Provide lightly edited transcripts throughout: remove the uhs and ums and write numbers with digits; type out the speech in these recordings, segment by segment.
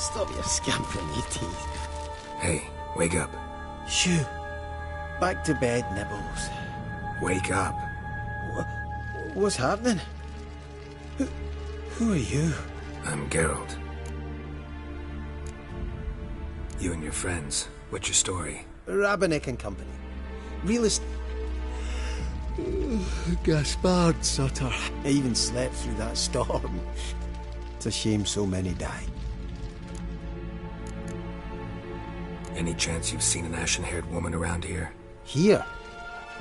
Stop your scampering, you tease. Hey, wake up. Shoo. Back to bed, Nibbles. Wake up. What's happening? Who are you? I'm Geralt. You and your friends. What's your story? Rabenik and Company. Realist... Gaspard Sutter. I even slept through that storm. It's a shame so many died. Any chance you've seen an ashen-haired woman around here? Here?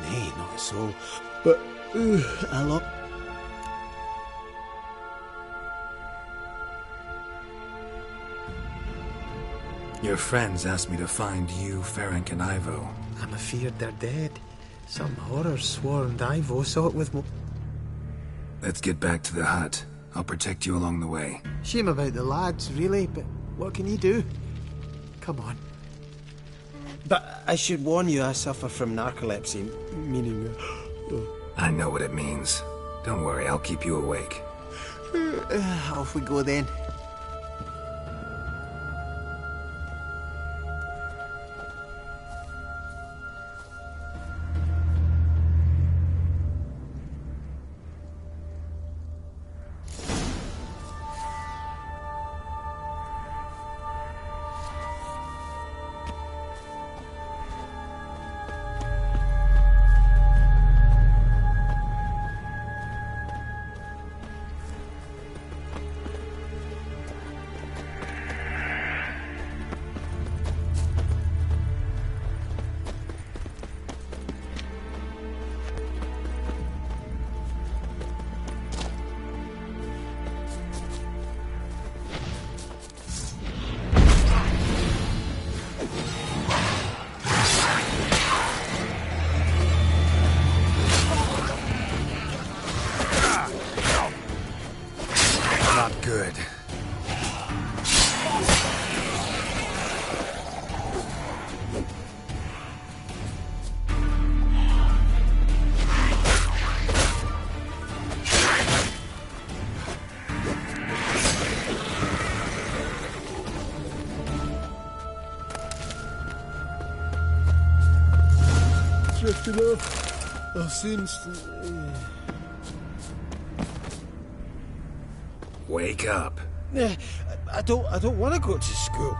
Nay, not a soul. But, I look... Your friends asked me to find you, Ferenc, and Ivo. I'm afeard they're dead. Some horror swarmed Ivo, saw it with Let's get back to the hut. I'll protect you along the way. Shame about the lads, really, but what can you do? Come on. But I should warn you, I suffer from narcolepsy, meaning... I know what it means. Don't worry, I'll keep you awake. Off we go then. Good. Drifting off. I'll soon... Wake up. I don't want to go to school.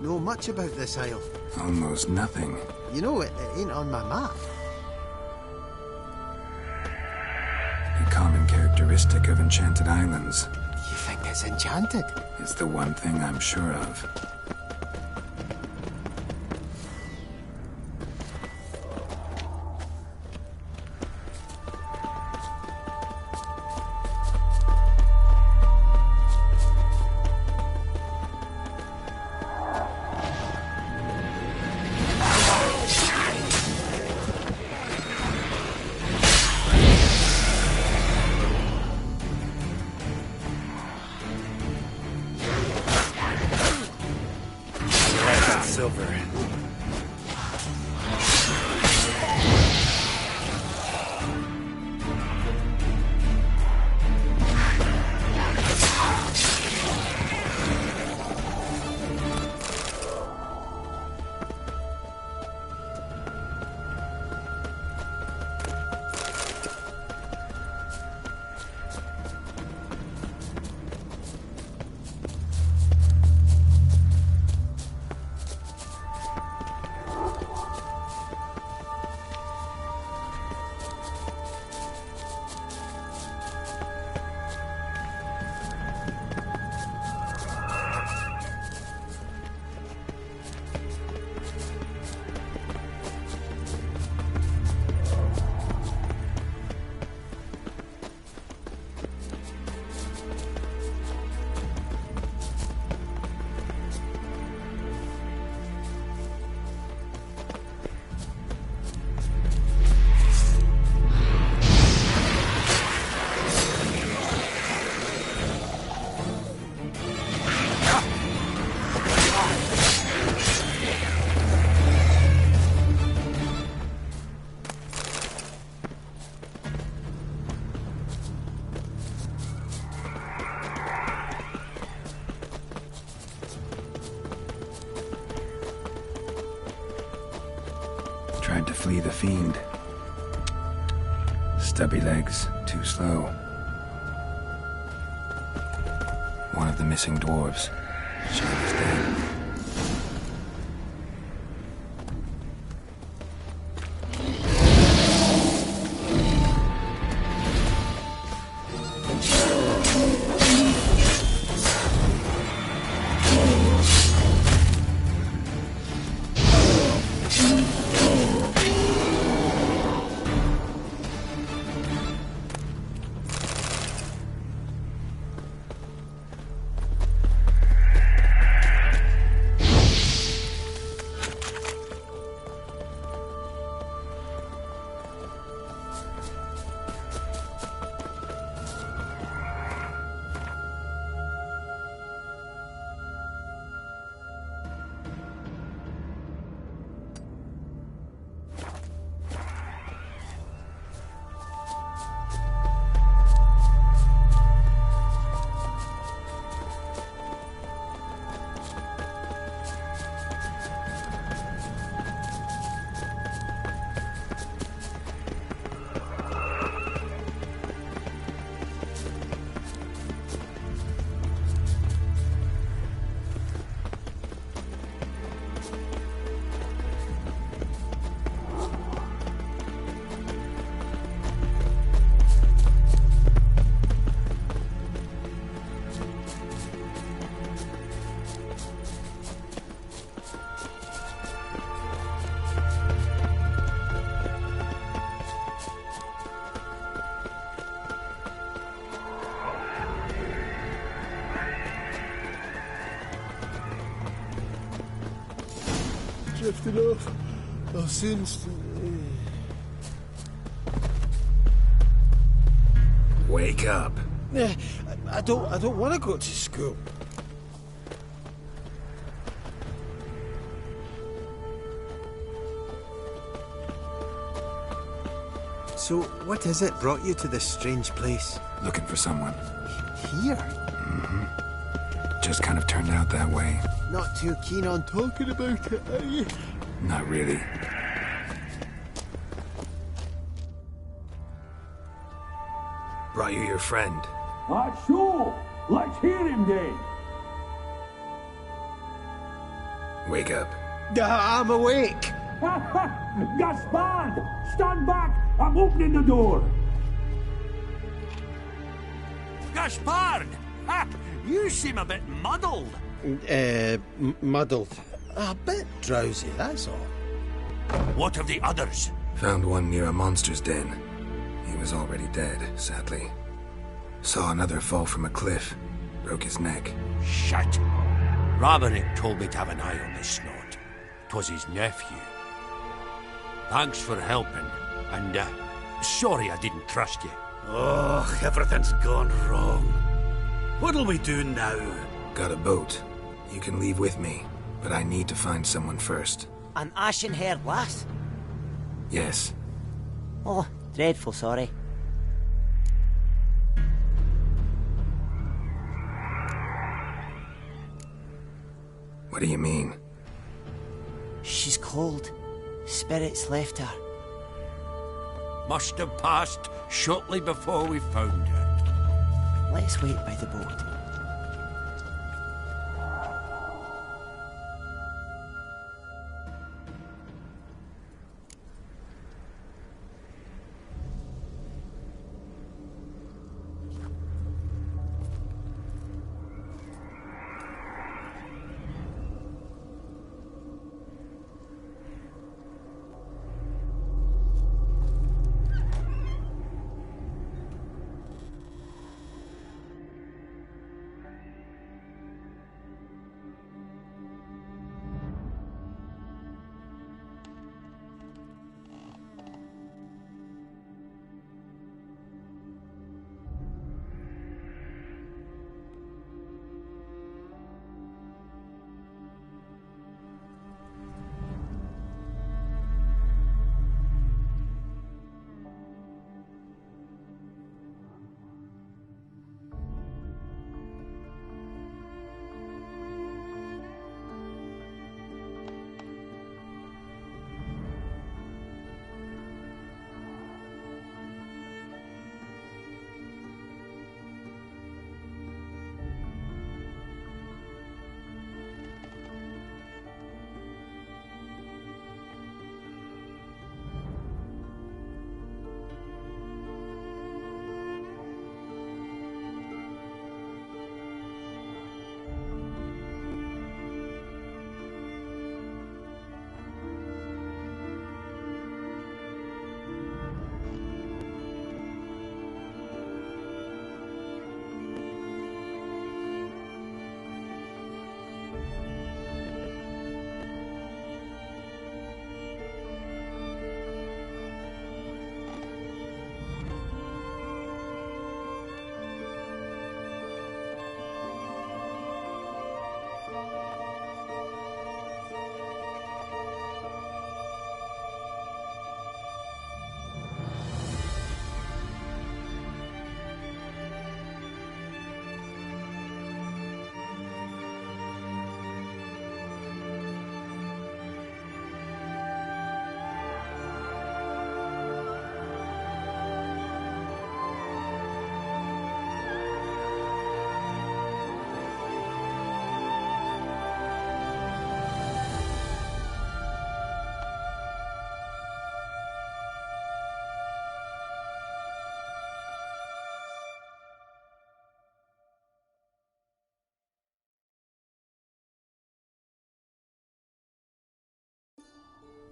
know much about this isle. Almost nothing. You know, it ain't on my map. A common characteristic of enchanted islands. You think it's enchanted? It's the one thing I'm sure of. Silver. Tried to flee the fiend. Stubby legs, too slow. One of the missing dwarves. She was dead. Drifting off. I'll soon. Wake up. I don't want to go to school. So, what is it brought you to this strange place? Looking for someone. Here? Mm-hmm. Just kind of turned out that way. Not too keen on talking about it, are you? Not really. Brought you your friend. Sure. Let's hear him then. Wake up. I'm awake. Gaspard! Stand back! I'm opening the door! Gaspard! Ha! You seem a bit muddled. Muddled. A bit drowsy, that's all. What of the others? Found one near a monster's den. He was already dead, sadly. Saw another fall from a cliff. Broke his neck. Shit. Rabenik told me to have an eye on this snot. 'Twas his nephew. Thanks for helping, and sorry I didn't trust you. Oh, everything's gone wrong. What'll we do now? Got a boat. You can leave with me, but I need to find someone first. An ashen-haired lass? Yes. Oh, dreadful sorry. What do you mean? She's cold. Spirits left her. Must have passed shortly before we found her. Let's wait by the boat.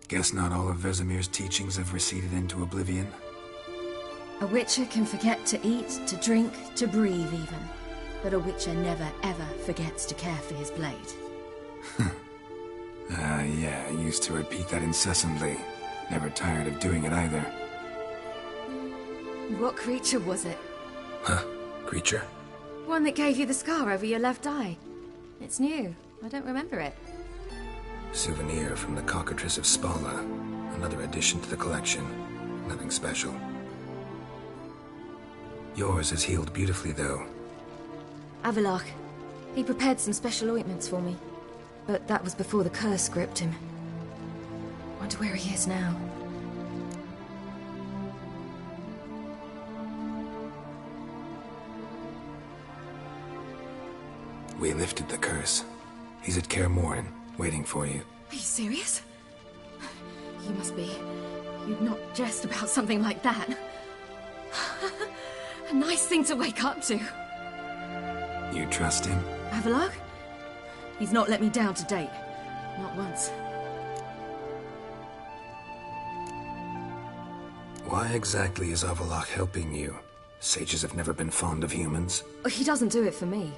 Guess not all of Vesemir's teachings have receded into oblivion. A witcher can forget to eat, to drink, to breathe even. But a witcher never ever forgets to care for his blade. Yeah, I used to repeat that incessantly. Never tired of doing it either. What creature was it? Huh? Creature? One that gave you the scar over your left eye. It's new. I don't remember it. Souvenir from the Cockatrice of Spala. Another addition to the collection. Nothing special. Yours is healed beautifully, though. Avallac'h. He prepared some special ointments for me. But that was before the curse gripped him. Wonder where he is now. We lifted the curse. He's at Kaer Morhen. waiting for you. Are you serious? You must be. You'd not jest about something like that. A nice thing to wake up to. You trust him? Avallac'h? He's not let me down to date. Not once. Why exactly is Avallac'h helping you? Sages have never been fond of humans. He doesn't do it for me.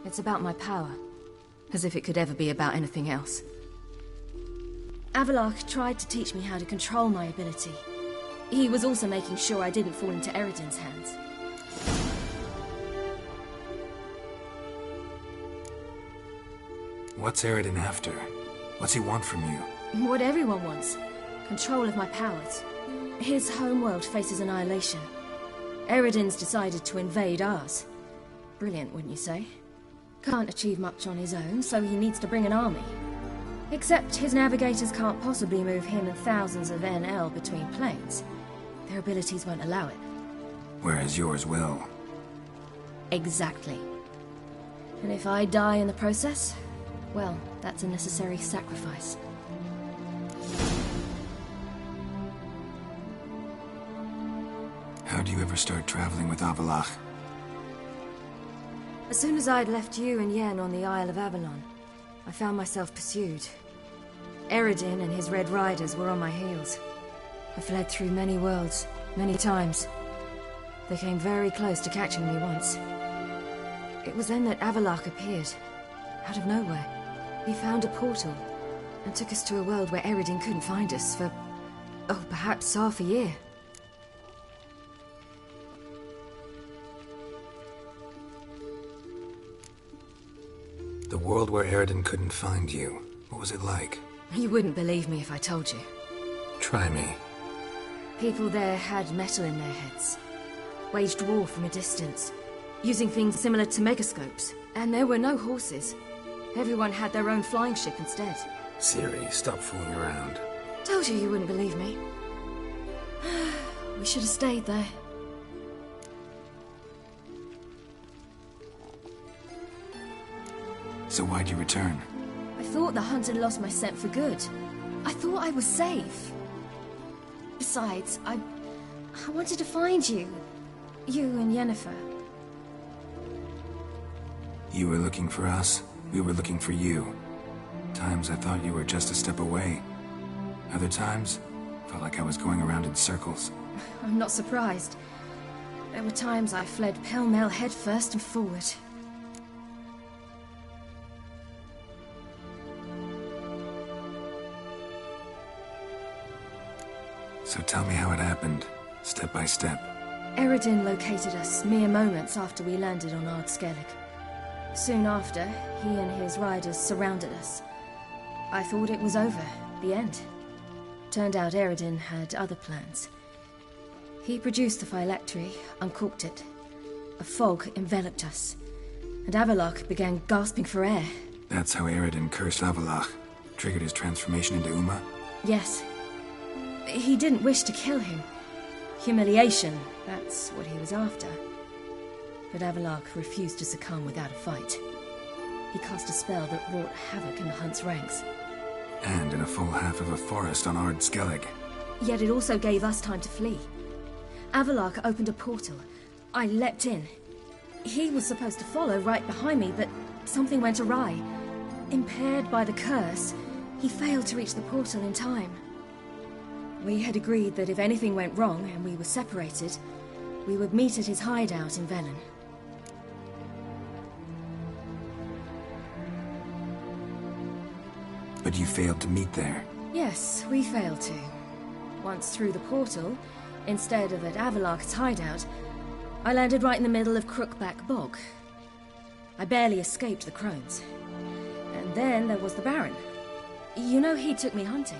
It's about my power. As if it could ever be about anything else. Avallac'h tried to teach me how to control my ability. He was also making sure I didn't fall into Eredin's hands. What's Eredin after? What's he want from you? What everyone wants. Control of my powers. His homeworld faces annihilation. Eredin's decided to invade ours. Brilliant, wouldn't you say? Can't achieve much on his own, so he needs to bring an army. Except his navigators can't possibly move him and thousands of NL between planes. Their abilities won't allow it. Whereas yours will. Exactly. And if I die in the process, well, that's a necessary sacrifice. How'd you ever start traveling with Avallac'h? As soon as I'd left you and Yen on the Isle of Avalon, I found myself pursued. Eredin and his Red Riders were on my heels. I fled through many worlds, many times. They came very close to catching me once. It was then that Avallac'h appeared, out of nowhere. He found a portal, and took us to a world where Eredin couldn't find us for, oh, perhaps half a year. The world where Eredin couldn't find you. What was it like? You wouldn't believe me if I told you. Try me. People there had metal in their heads. Waged war from a distance, using things similar to megascopes. And there were no horses. Everyone had their own flying ship instead. Ciri, stop fooling around. Told you wouldn't believe me. We should have stayed there. So why'd you return? I thought the hunt had lost my scent for good. I thought I was safe. Besides, I wanted to find you. You and Yennefer. You were looking for us. We were looking for you. Times I thought you were just a step away. Other times, felt like I was going around in circles. I'm not surprised. There were times I fled pell-mell headfirst and forward. So tell me how it happened, step by step. Eredin located us mere moments after we landed on Ard Skellig. Soon after, he and his riders surrounded us. I thought it was over, the end. Turned out Eredin had other plans. He produced the phylactery, uncorked it. A fog enveloped us, and Avallac'h began gasping for air. That's how Eredin cursed Avallac'h, triggered his transformation into Uma? Yes. He didn't wish to kill him. Humiliation, that's what he was after. But Avallac'h refused to succumb without a fight. He cast a spell that wrought havoc in the Hunt's ranks. And in a full half of a forest on Ard Skellig. Yet it also gave us time to flee. Avallac'h opened a portal. I leapt in. He was supposed to follow right behind me, but something went awry. Impaired by the curse, he failed to reach the portal in time. We had agreed that if anything went wrong and we were separated, we would meet at his hideout in Velen. But you failed to meet there. Yes, we failed to. Once through the portal, instead of at Avallac'h's hideout, I landed right in the middle of Crookback Bog. I barely escaped the crones. And then there was the Baron. You know, he took me hunting.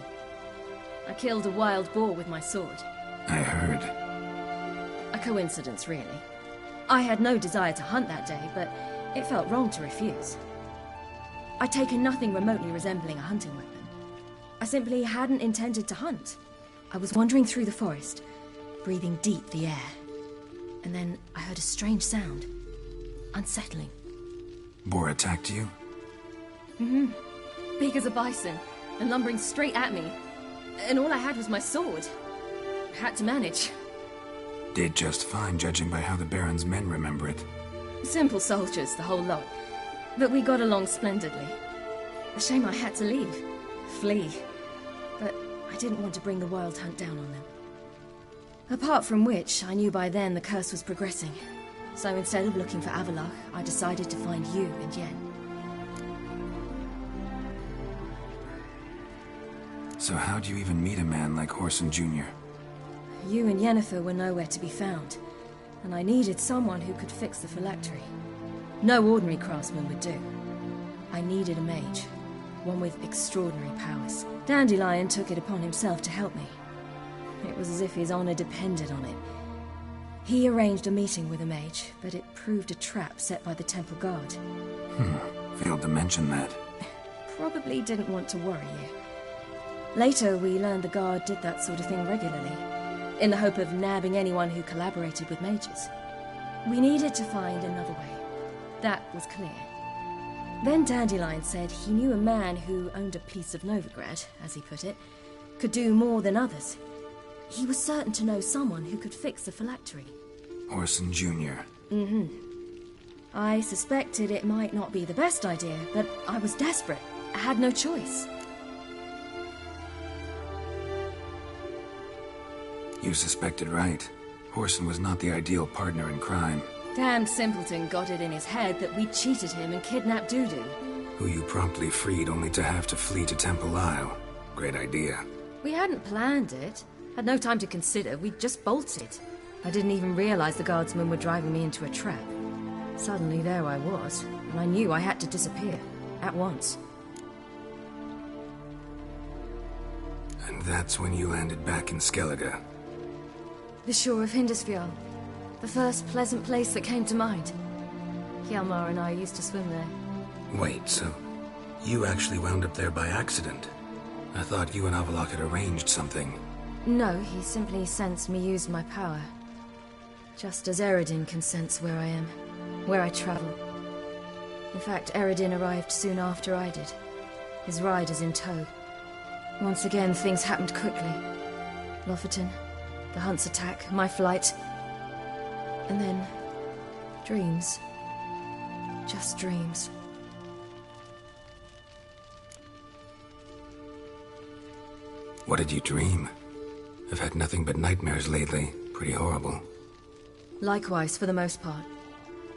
I killed a wild boar with my sword. I heard. A coincidence, really. I had no desire to hunt that day, but it felt wrong to refuse. I'd taken nothing remotely resembling a hunting weapon. I simply hadn't intended to hunt. I was wandering through the forest, breathing deep the air. And then I heard a strange sound. Unsettling. Boar attacked you? Mm-hmm. big as a bison, and lumbering straight at me. And all I had was my sword. I had to manage. Did just fine, judging by how the Baron's men remember it. Simple soldiers, the whole lot. But we got along splendidly. A shame I had to leave. Flee. But I didn't want to bring the Wild Hunt down on them. Apart from which, I knew by then the curse was progressing. So instead of looking for Avallac'h, I decided to find you and Yen. So how'd you even meet a man like Whoreson Jr.? You and Yennefer were nowhere to be found, and I needed someone who could fix the phylactery. No ordinary craftsman would do. I needed a mage, one with extraordinary powers. Dandelion took it upon himself to help me. It was as if his honor depended on it. He arranged a meeting with a mage, but it proved a trap set by the Temple Guard. Failed to mention that. Probably didn't want to worry you. Later, we learned the Guard did that sort of thing regularly, in the hope of nabbing anyone who collaborated with mages. We needed to find another way. That was clear. Then Dandelion said he knew a man who owned a piece of Novigrad, as he put it, could do more than others. He was certain to know someone who could fix the phylactery. Whoreson Jr. I suspected it might not be the best idea, but I was desperate. I had no choice. You suspected right. Whoreson was not the ideal partner in crime. Damned simpleton got it in his head that we cheated him and kidnapped Dudu. Who you promptly freed only to have to flee to Temple Isle. Great idea. We hadn't planned it. Had no time to consider. We just bolted. I didn't even realize the guardsmen were driving me into a trap. Suddenly there I was, and I knew I had to disappear. At once. And that's when you landed back in Skellige. The shore of Hindisfjall. The first pleasant place that came to mind. Hjalmar and I used to swim there. Wait, so you actually wound up there by accident? I thought you and Avallac'h had arranged something. No, he simply sensed me used my power. Just as Eredin can sense where I am, where I travel. In fact, Eredin arrived soon after I did. His riders in tow. Once again, things happened quickly. Lofoten, the Hunt's attack, my flight. And then, dreams. Just dreams. What did you dream? I've had nothing but nightmares lately. Pretty horrible. Likewise, for the most part.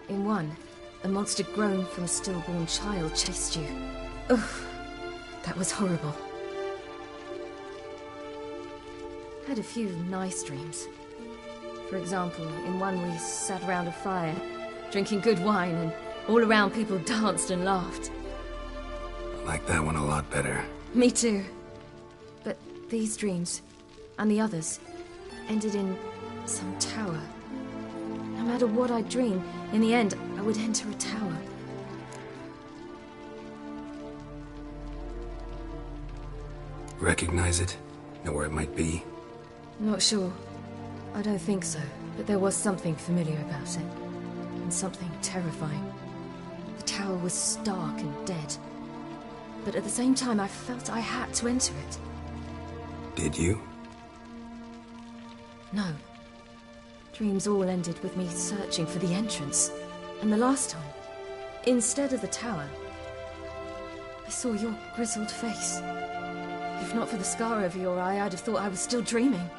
In one, a monster grown from a stillborn child chased you. Ugh, that was horrible. Had a few nice dreams. For example, in one we sat around a fire, drinking good wine, and all around people danced and laughed. I like that one a lot better. Me too. But these dreams, and the others, ended in some tower. No matter what I dream, in the end, I would enter a tower. Recognize it? Know where it might be? Not sure. I don't think so, but there was something familiar about it. And something terrifying. The tower was stark and dead. But at the same time, I felt I had to enter it. Did you? No. Dreams all ended with me searching for the entrance. And the last time, instead of the tower, I saw your grizzled face. If not for the scar over your eye, I'd have thought I was still dreaming.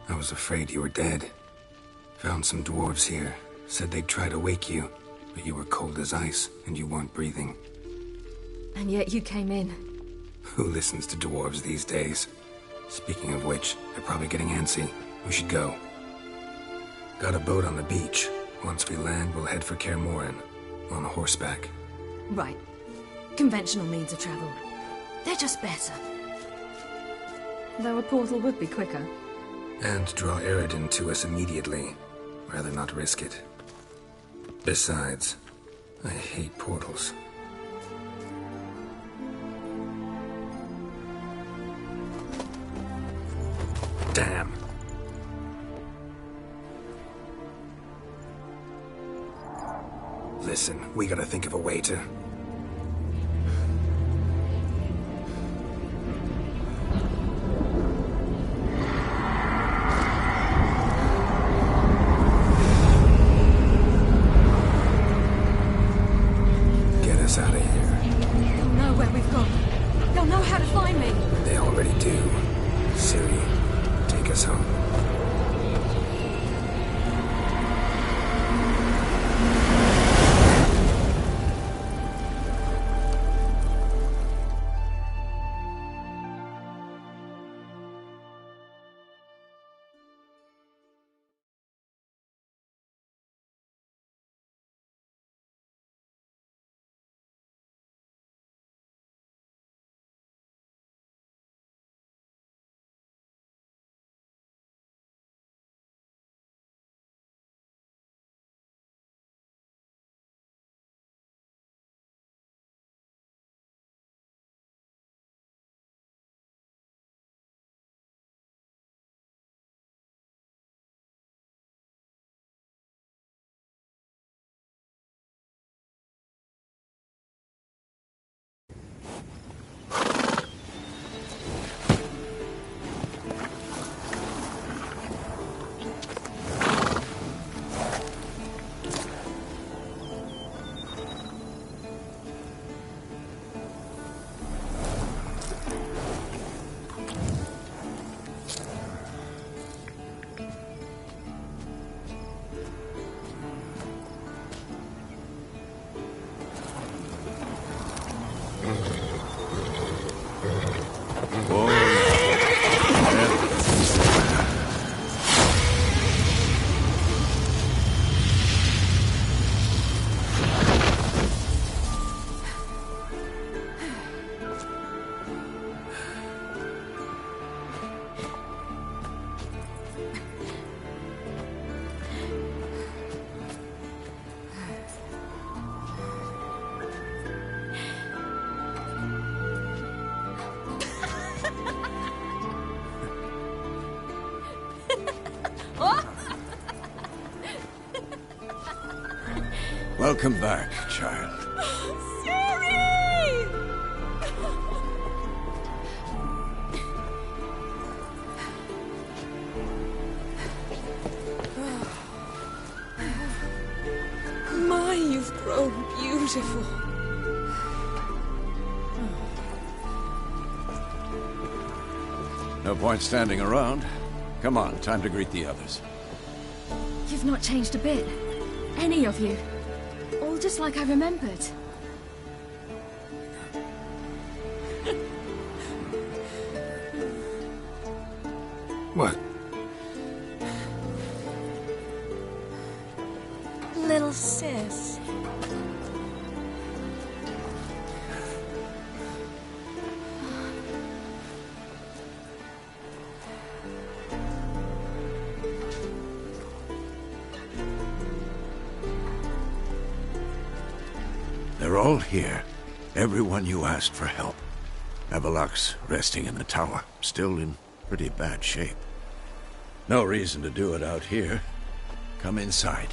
I was afraid you were dead. Found some dwarves here. Said they'd try to wake you, but you were cold as ice, and you weren't breathing. And yet you came in. Who listens to dwarves these days? Speaking of which, they're probably getting antsy. We should go. Got a boat on the beach. Once we land, we'll head for Kaer Morhen. On horseback. Right. Conventional means of travel. They're just better. Though a portal would be quicker. And draw Eredin to us immediately. Rather not risk it. Besides, I hate portals. Damn. Listen, we gotta think of a way to... Get us out of here. They'll know where we've gone. They'll know how to find me. They already do. Ciri, take us home. Welcome back, child. Ciri! My, you've grown beautiful. No point standing around. Come on, time to greet the others. You've not changed a bit. Any of you. All just like I remembered. What? Little sis. They're all here. Everyone you asked for help. Avallac'h's resting in the tower, still in pretty bad shape. No reason to do it out here. Come inside.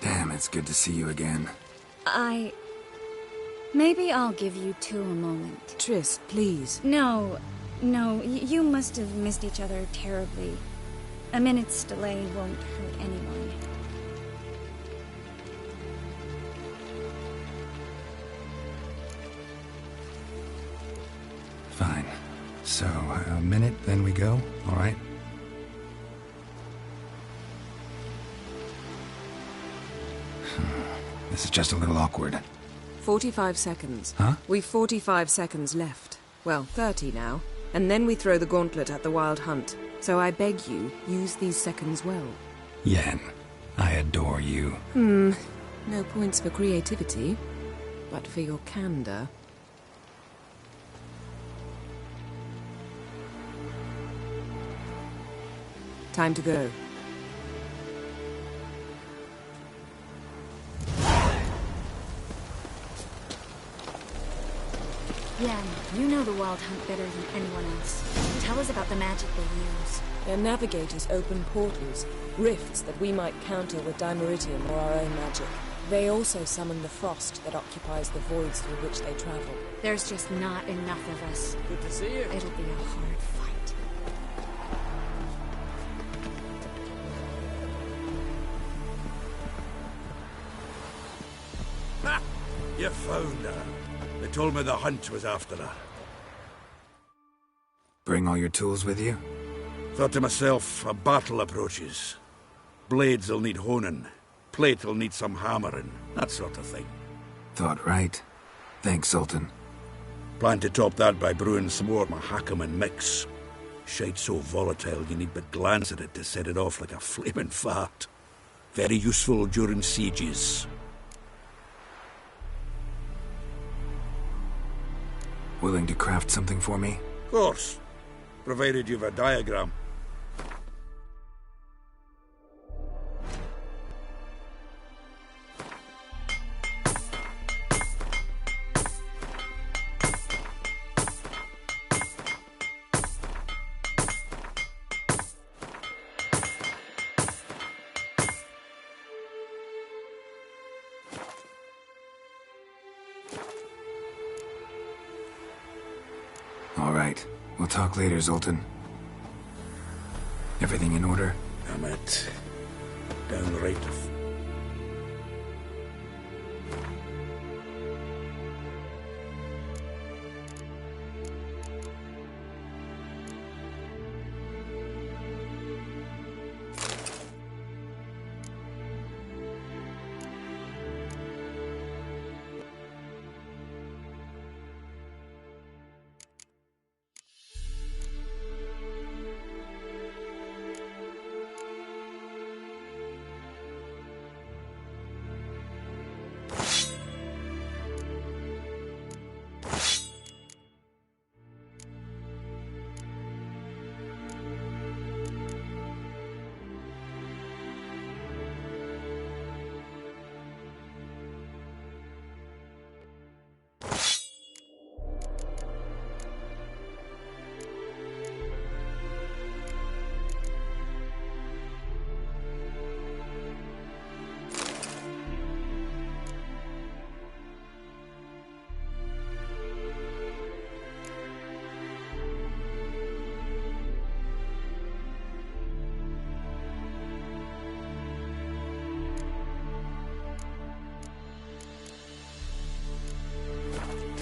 Damn, it's good to see you again. Maybe I'll give you two a moment. Triss, please. No, you must have missed each other terribly. A minute's delay won't hurt anyone. Fine. So, a minute, then we go, all right? This is just a little awkward. 45 seconds. Huh? We've 45 seconds left. Well, 30 now. And then we throw the gauntlet at the Wild Hunt. So I beg you, use these seconds well. Yen, I adore you. No points for creativity, but for your candor. Time to go. Yen, you know the Wild Hunt better than anyone else. Tell us about the magic they use. Their navigators open portals, rifts that we might counter with Dimeritium or our own magic. They also summon the frost that occupies the voids through which they travel. There's just not enough of us. Good to see you. It'll be a hard fight. Ha! You found her. They told me the hunt was after her. Bring all your tools with you? Thought to myself, a battle approaches. Blades will need honing. Plate will need some hammering. That sort of thing. Thought right. Thanks, Sultan. Plan to top that by brewing some more Mahakaman mix. Shite so volatile you need but glance at it to set it off like a flaming fart. Very useful during sieges. Willing to craft something for me? Of course. Provided you've a diagram. All right. We'll talk later, Zoltan. Everything in order? Damn it. Downright.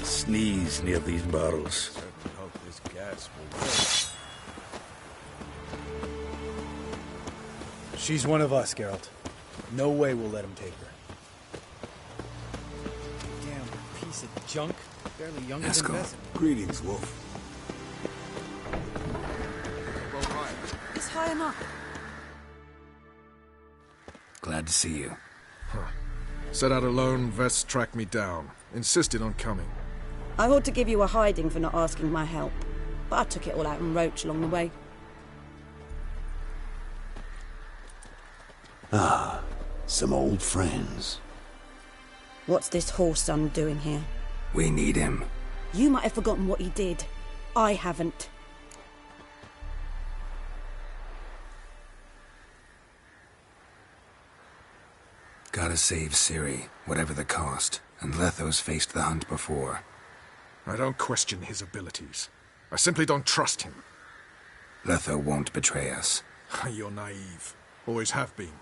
Sneeze near these barrels. Hope this gas will work. She's one of us, Geralt. No way we'll let him take her. Damn piece of junk. Barely younger than Besson. Greetings, Wolf. It's high enough. Glad to see you. Set out alone, Vess tracked me down. Insisted on coming. I ought to give you a hiding for not asking my help, but I took it all out in Roach along the way. Ah, some old friends. What's this horse son doing here? We need him. You might have forgotten what he did. I haven't. Gotta save Ciri, whatever the cost. And Letho's faced the hunt before. I don't question his abilities. I simply don't trust him. Letho won't betray us. You're naive. Always have been.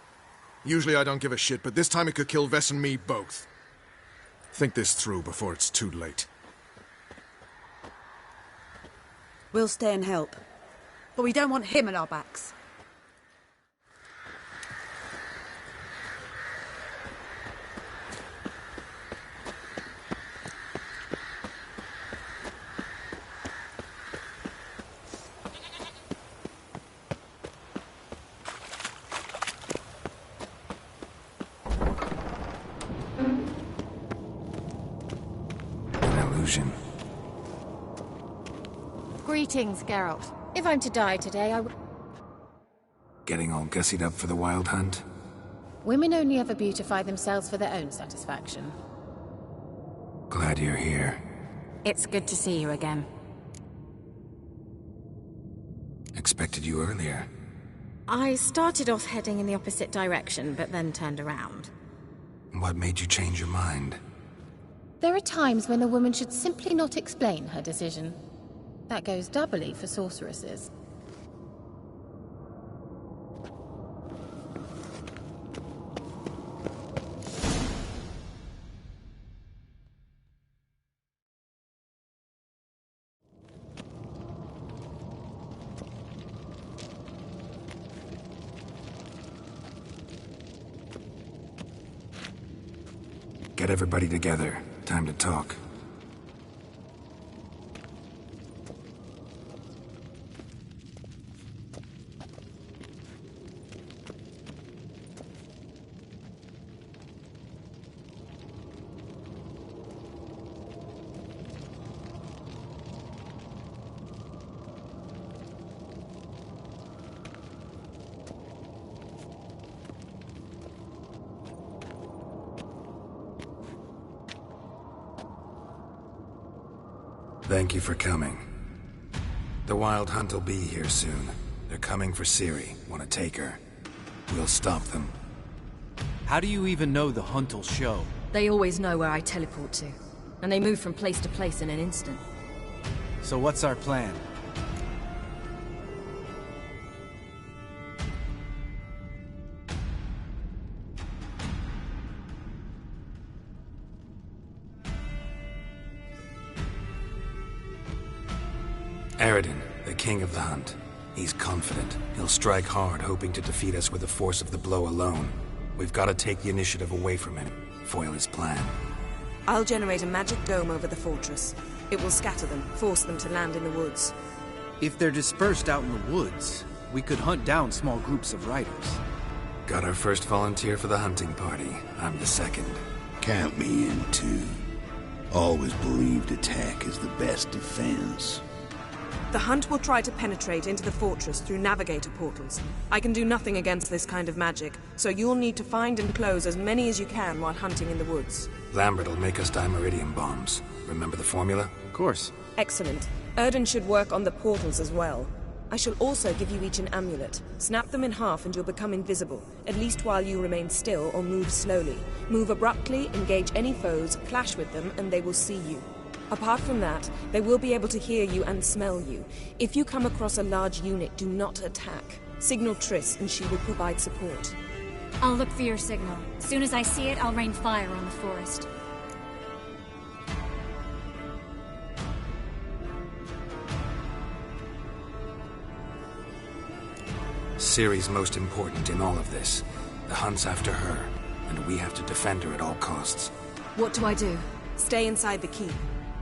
Usually I don't give a shit, but this time it could kill Vess and me both. Think this through before it's too late. We'll stay and help. But we don't want him at our backs. Greetings, Geralt. If I'm to die today, I would... Getting all gussied up for the Wild Hunt? Women only ever beautify themselves for their own satisfaction. Glad you're here. It's good to see you again. Expected you earlier. I started off heading in the opposite direction, but then turned around. What made you change your mind? There are times when a woman should simply not explain her decision. That goes doubly for sorceresses. Get everybody together. Time to talk. Thank you for coming. The Wild Hunt will be here soon. They're coming for Ciri. Want to take her. We'll stop them. How do you even know the Hunt will show? They always know where I teleport to. And they move from place to place in an instant. So what's our plan? Eredin, the king of the Hunt. He's confident. He'll strike hard, hoping to defeat us with the force of the blow alone. We've got to take the initiative away from him, foil his plan. I'll generate a magic dome over the fortress. It will scatter them, force them to land in the woods. If they're dispersed out in the woods, we could hunt down small groups of riders. Got our first volunteer for the hunting party. I'm the second. Count me in too. Always believed attack is the best defense. The Hunt will try to penetrate into the fortress through navigator portals. I can do nothing against this kind of magic, so you'll need to find and close as many as you can while hunting in the woods. Lambert will make us dimeridium bombs. Remember the formula? Of course. Excellent. Erden should work on the portals as well. I shall also give you each an amulet. Snap them in half and you'll become invisible, at least while you remain still or move slowly. Move abruptly, engage any foes, clash with them, and they will see you. Apart from that, they will be able to hear you and smell you. If you come across a large unit, do not attack. Signal Triss and she will provide support. I'll look for your signal. As soon as I see it, I'll rain fire on the forest. Ciri's most important in all of this. The Hunt's after her, and we have to defend her at all costs. What do I do? Stay inside the keep.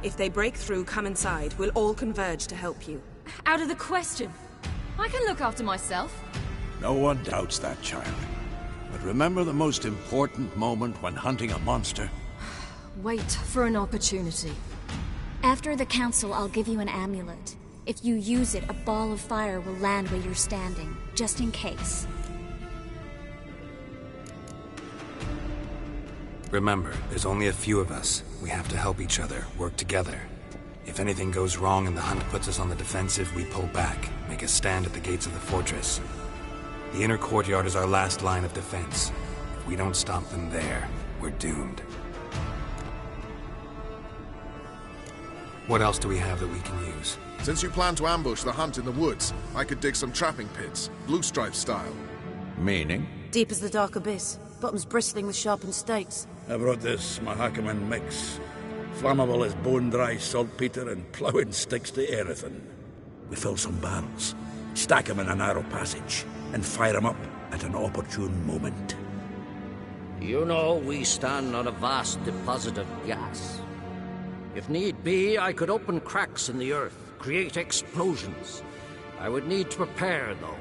If they break through, come inside. We'll all converge to help you. Out of the question. I can look after myself. No one doubts that, child. But remember the most important moment when hunting a monster? Wait for an opportunity. After the council, I'll give you an amulet. If you use it, a ball of fire will land where you're standing, just in case. Remember, there's only a few of us. We have to help each other, work together. If anything goes wrong and the Hunt puts us on the defensive, we pull back, make a stand at the gates of the fortress. The inner courtyard is our last line of defense. If we don't stop them there, we're doomed. What else do we have that we can use? Since you plan to ambush the Hunt in the woods, I could dig some trapping pits, blue stripe style. Meaning? Deep as the dark abyss, bottoms bristling with sharpened stakes. I brought this Mahakaman mix. Flammable as bone-dry saltpeter and ploughing sticks to Erethin. We fill some barrels, stack them in a narrow passage, and fire them up at an opportune moment. You know, we stand on a vast deposit of gas. If need be, I could open cracks in the earth, create explosions. I would need to prepare, though.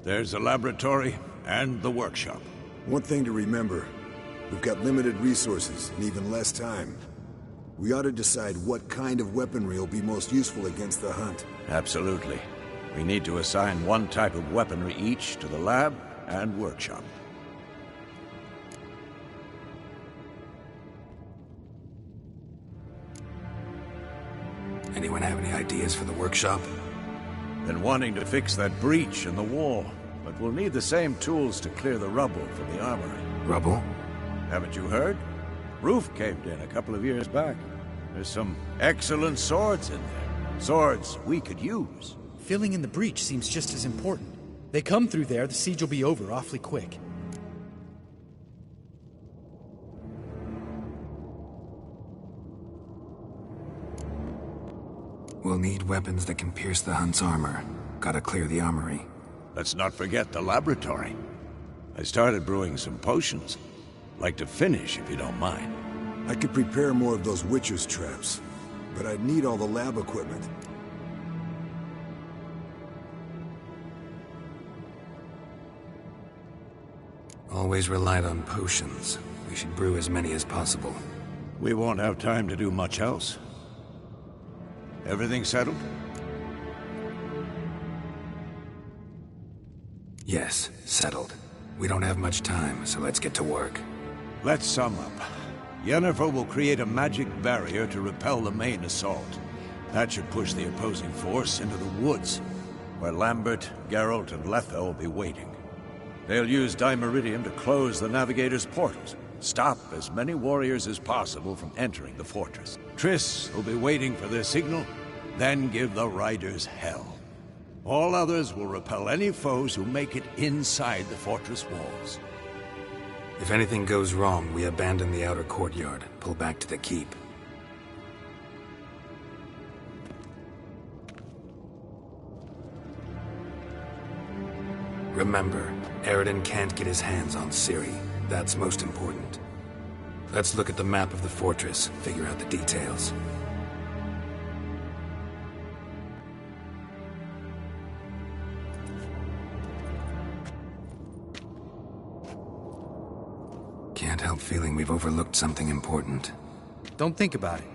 There's the laboratory and the workshop. One thing to remember, we've got limited resources and even less time. We ought to decide what kind of weaponry will be most useful against the Hunt. Absolutely. We need to assign one type of weaponry each to the lab and workshop. Anyone have any ideas for the workshop? Been wanting to fix that breach in the wall, but we'll need the same tools to clear the rubble from the armory. Rubble? Haven't you heard? Roof caved in a couple of years back. There's some excellent swords in there. Swords we could use. Filling in the breach seems just as important. They come through there, the siege will be over awfully quick. We'll need weapons that can pierce the Hunt's armor. Gotta clear the armory. Let's not forget the laboratory. I started brewing some potions. Like to finish, if you don't mind. I could prepare more of those Witcher's traps, but I'd need all the lab equipment. Always relied on potions. We should brew as many as possible. We won't have time to do much else. Everything settled? Yes, settled. We don't have much time, so let's get to work. Let's sum up. Yennefer will create a magic barrier to repel the main assault. That should push the opposing force into the woods, where Lambert, Geralt, and Letha will be waiting. They'll use Dimeridium to close the Navigator's portals, stop as many warriors as possible from entering the fortress. Triss will be waiting for their signal, then give the riders hell. All others will repel any foes who make it inside the fortress walls. If anything goes wrong, we abandon the outer courtyard, pull back to the keep. Remember, Eredin can't get his hands on Ciri. That's most important. Let's look at the map of the fortress, figure out the details. Can't help feeling we've overlooked something important. Don't think about it.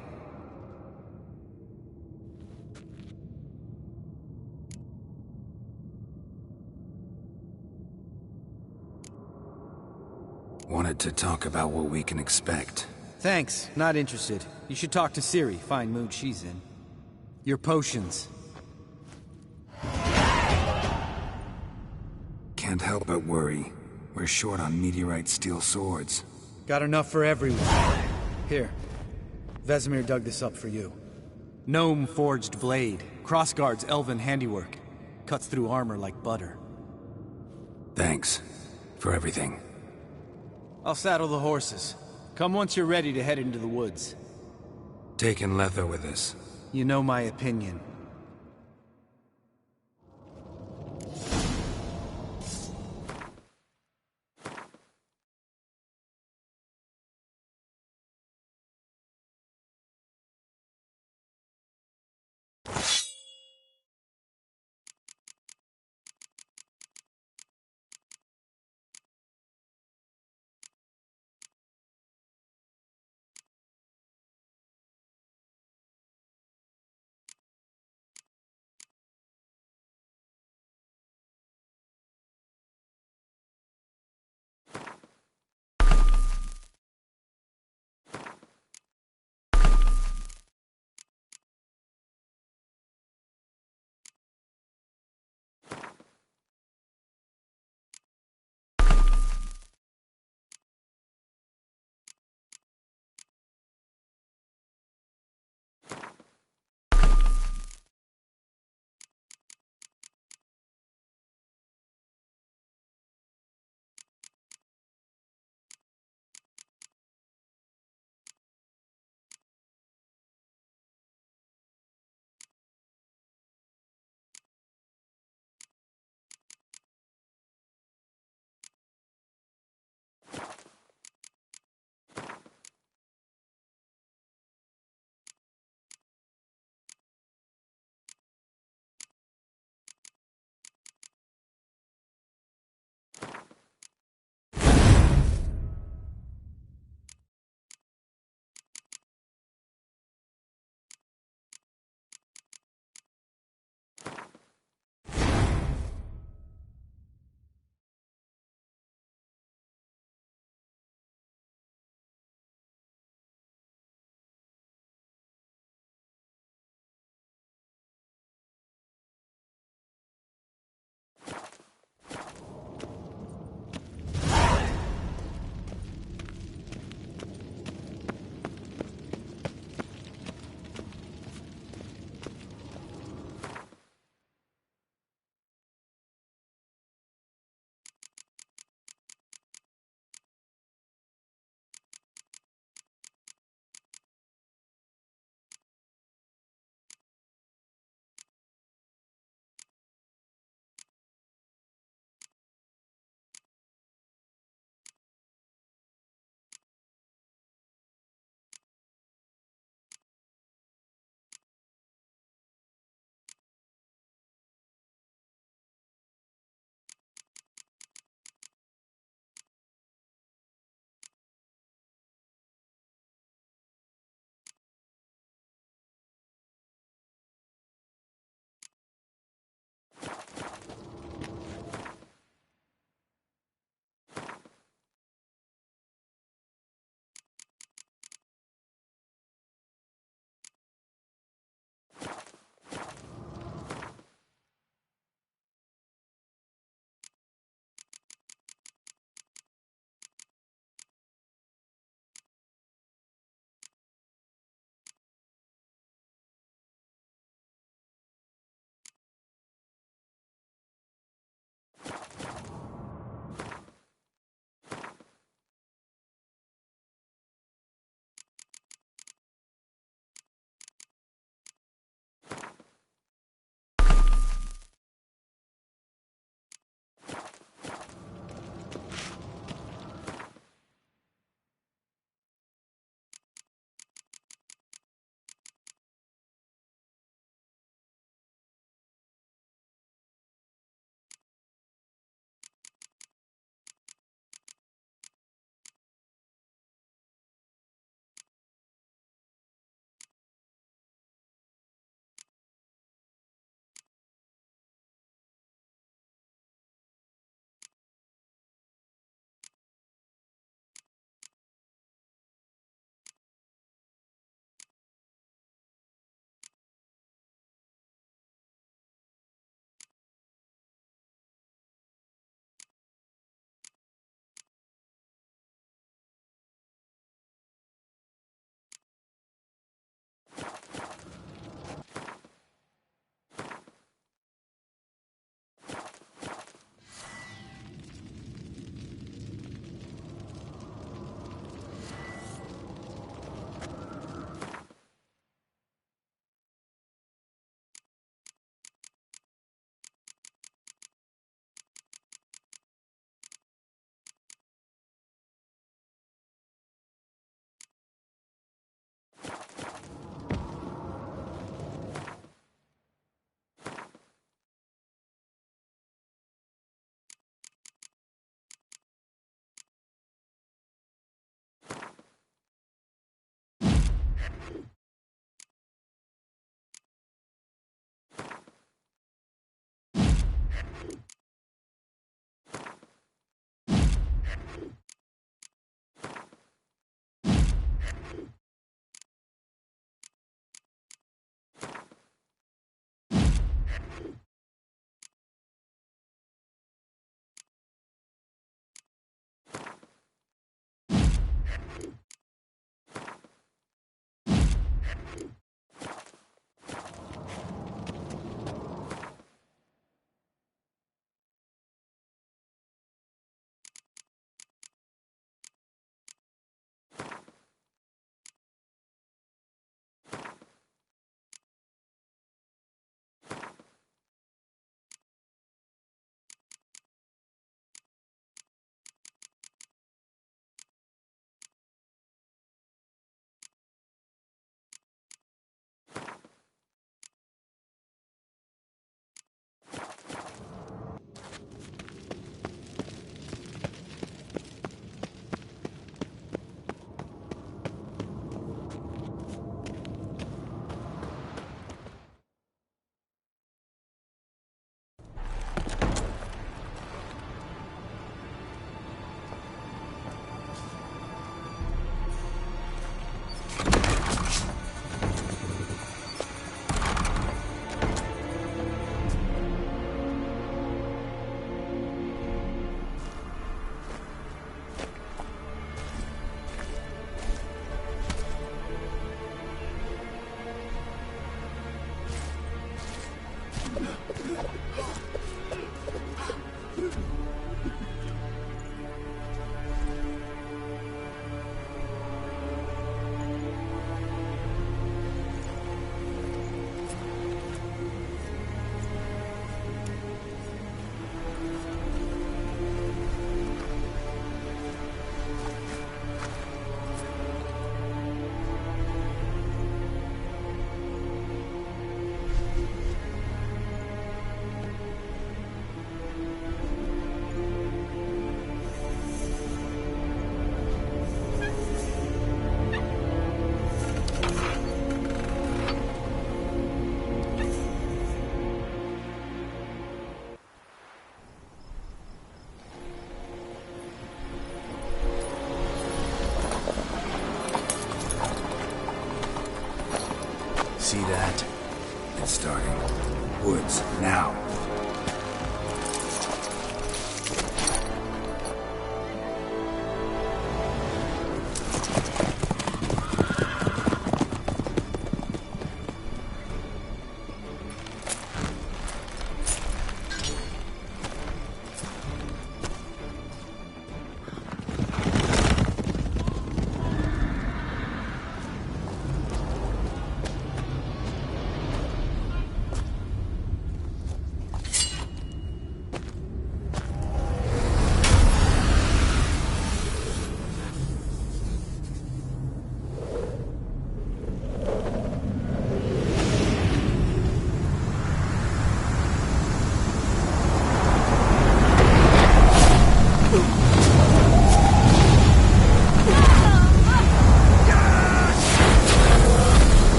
Wanted to talk about what we can expect. Thanks, not interested. You should talk to Ciri, fine mood she's in. Your potions. Can't help but worry. We're short on meteorite steel swords. Got enough for everyone. Here. Vesemir dug this up for you. Gnome forged blade. Crossguard's elven handiwork. Cuts through armor like butter. Thanks. For everything. I'll saddle the horses. Come once you're ready to head into the woods. Taking Letha with us. You know my opinion. See that? It's starting. Woods, now.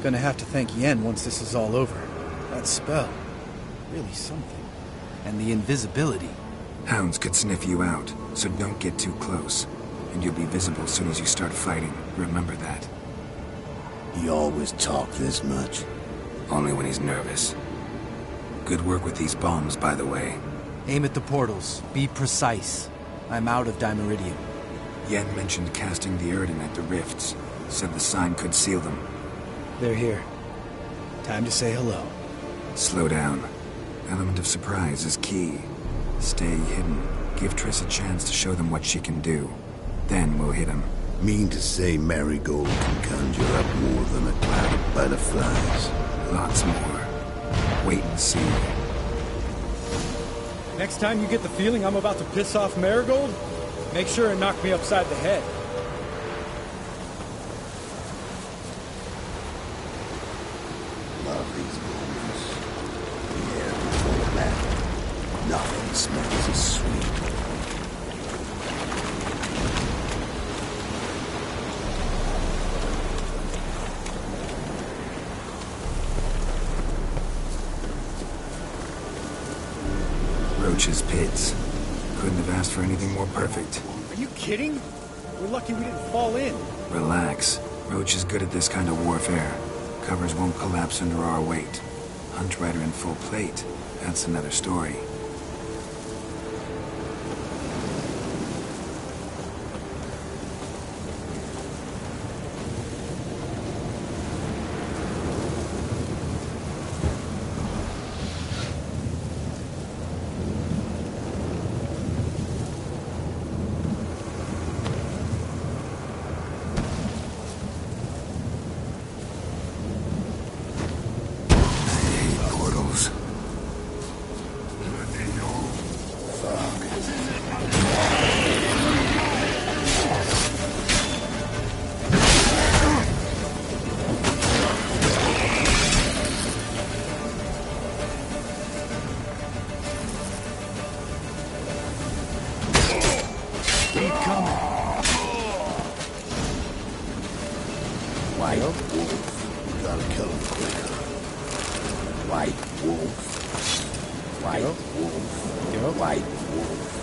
Gonna have to thank Yen once this is all over. That spell, really something. And the invisibility. Hounds could sniff you out, so don't get too close. And you'll be visible as soon as you start fighting. Remember that. He always talk this much? Only when he's nervous. Good work with these bombs, by the way. Aim at the portals. Be precise. I'm out of Dimeridium. Yen mentioned casting the Erdin at the rifts. Said the sign could seal them. They're here. Time to say hello. Slow down. Element of surprise is key. Stay hidden. Give Triss a chance to show them what she can do. Then we'll hit him. Mean to say Marigold can conjure up more than a cloud of butterflies? Lots more. Wait and see. Next time you get the feeling I'm about to piss off Marigold, make sure and knock me upside the head. Love these moments. The air before battle. Nothing smells as sweet. Roach's pits. Couldn't have asked for anything more perfect. Are you kidding? We're lucky we didn't fall in. Relax. Roach is good at this kind of warfare. Covers won't collapse under our weight. Hunt Rider in full plate. That's another story. wolf. White wolf. Go. White wolf.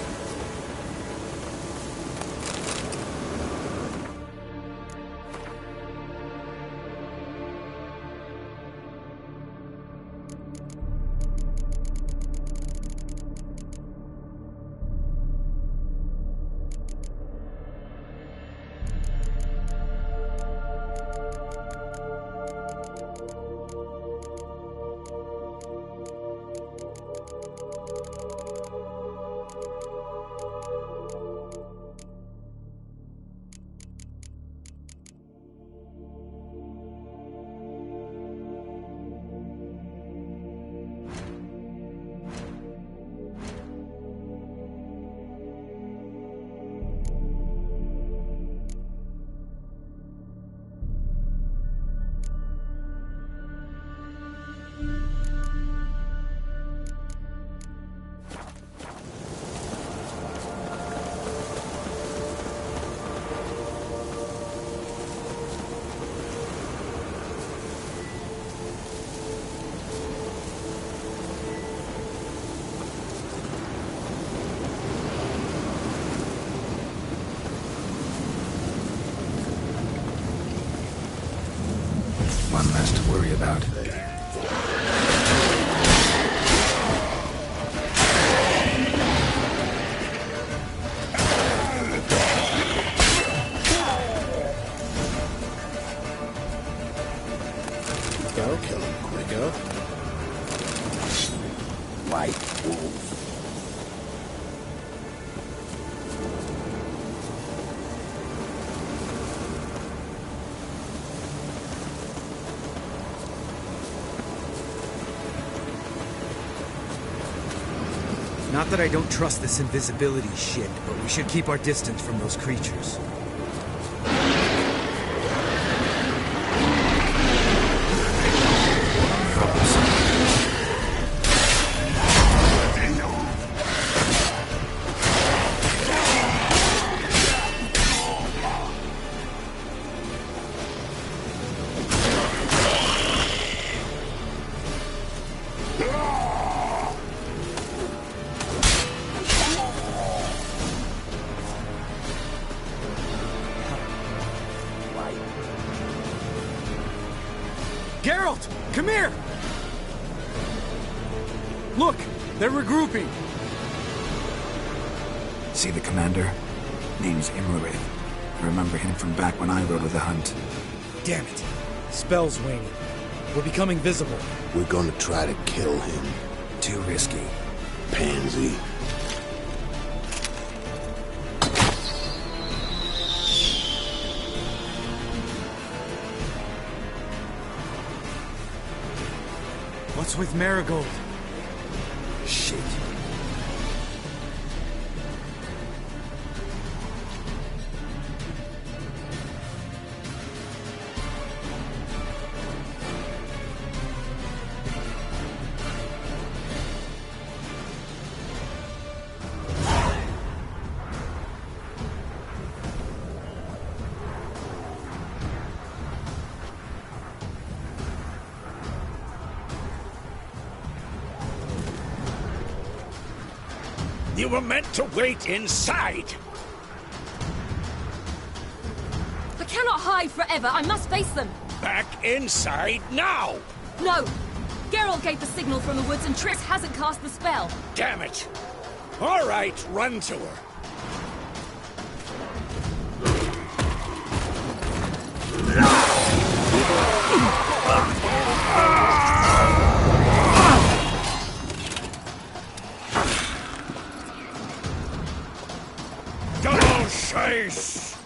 One less to worry about. Go, kill him quicker. White wolf. Not that I don't trust this invisibility shit, but we should keep our distance from those creatures. Geralt! Come here! Look! They're regrouping! See the commander? Name's Imlerith. I remember him from back when I rode with the hunt. Damn it! Spell's waning. We're becoming visible. We're gonna try to kill him. Too risky. Pansy. What's with Marigold? Shit. You were meant to wait inside! I cannot hide forever. I must face them. Back inside now! No! Geralt gave the signal from the woods and Triss hasn't cast the spell. Damn it! All right, run to her. Double chase!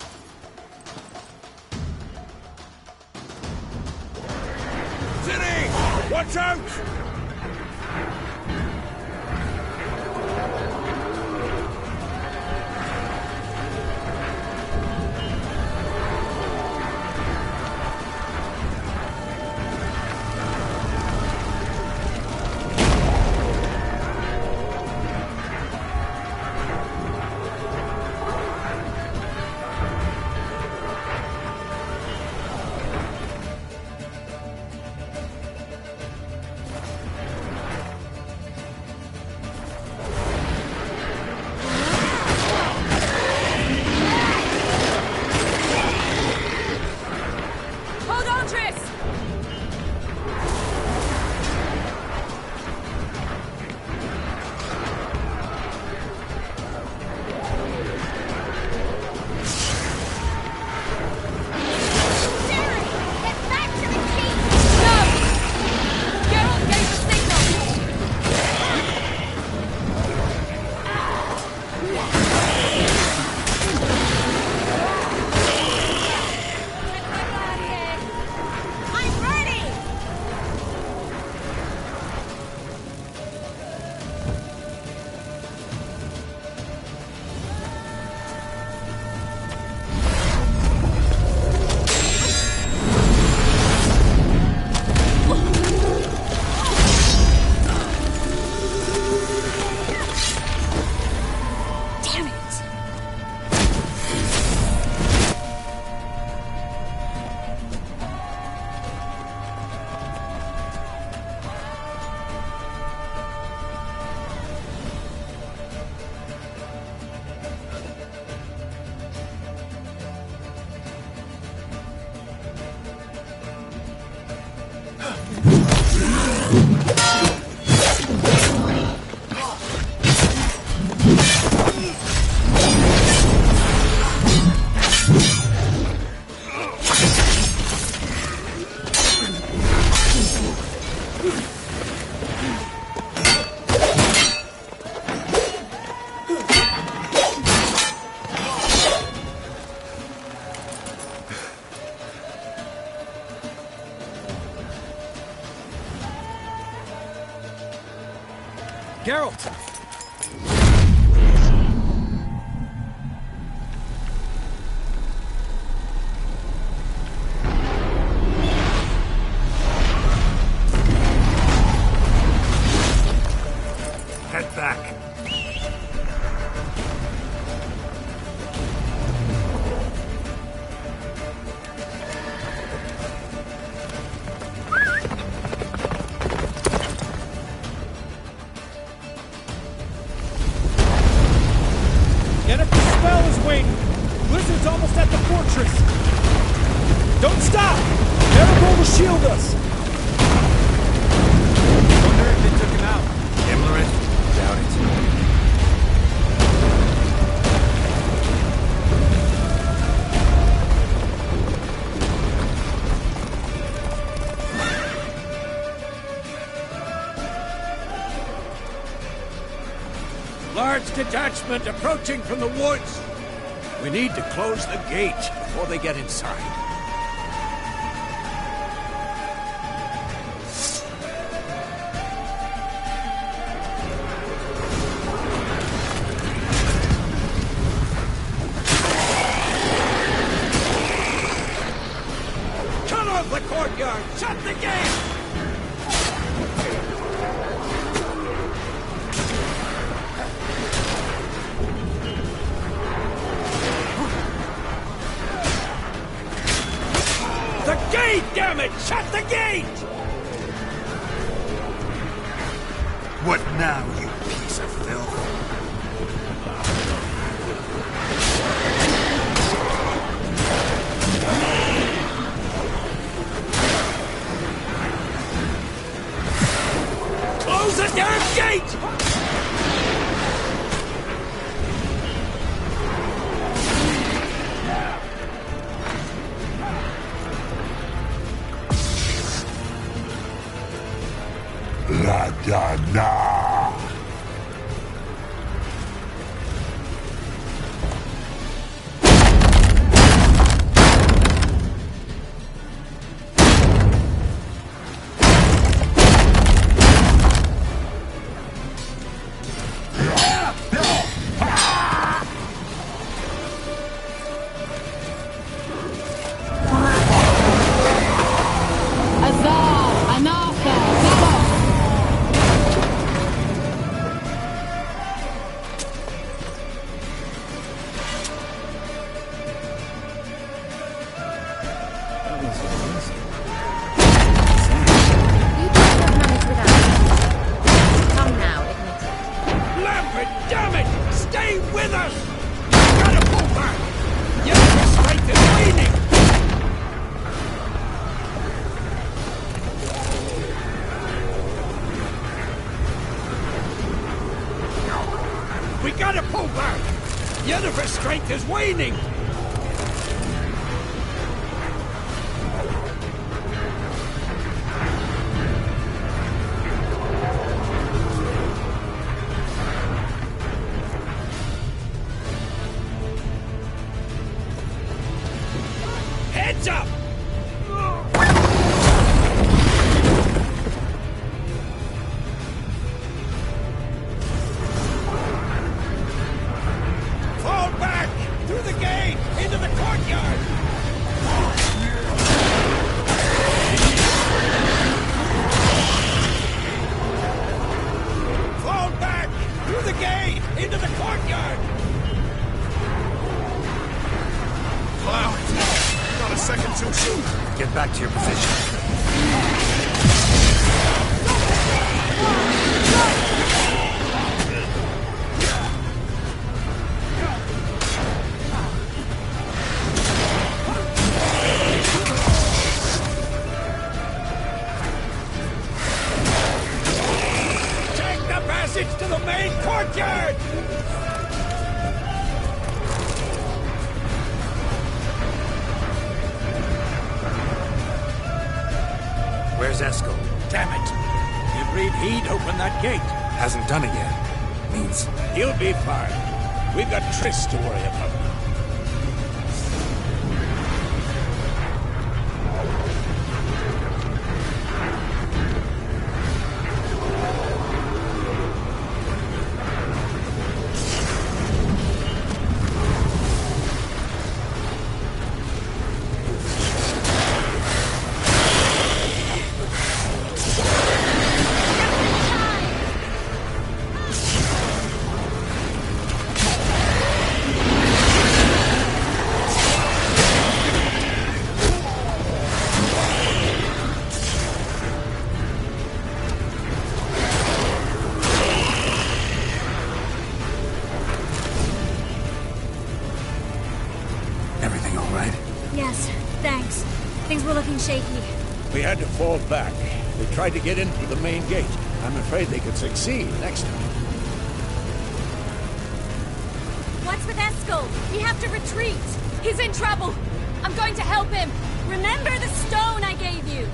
City! Watch out! Geralt! Head back. Yennefer's spell is waiting! Blizzard's almost at the fortress! Don't stop! Erebor will shield us! Wonder if they took him out. Imlerith? Doubt it. Large detachment approaching from the woods. We need to close the gate before they get inside. Cut off the courtyard! Shut the gate! The gate, damn it! Shut the gate! What now, you piece of filth? Close the damn gate! La da da! Lambert, damn it! Stay with us! You gotta pull back! Yennefer's strength is waning! We gotta pull back! Yennefer's strength is waning! Heads up! Fall back! Through the gate! Into the courtyard! Fall back! Through the gate! Into the courtyard! Cloud! Not a second too soon. Get back to your position. Take the passage to the main courtyard! Where's Eskel? Damn it! Agreed he'd open that gate. Hasn't done it yet. Means He'll be fine. We've got Triss to worry about now. Things were looking shaky. We had to fall back. They tried to get in through the main gate. I'm afraid they could succeed next time. What's with Eskel? We have to retreat. He's in trouble. I'm going to help him. Remember the stone I gave you.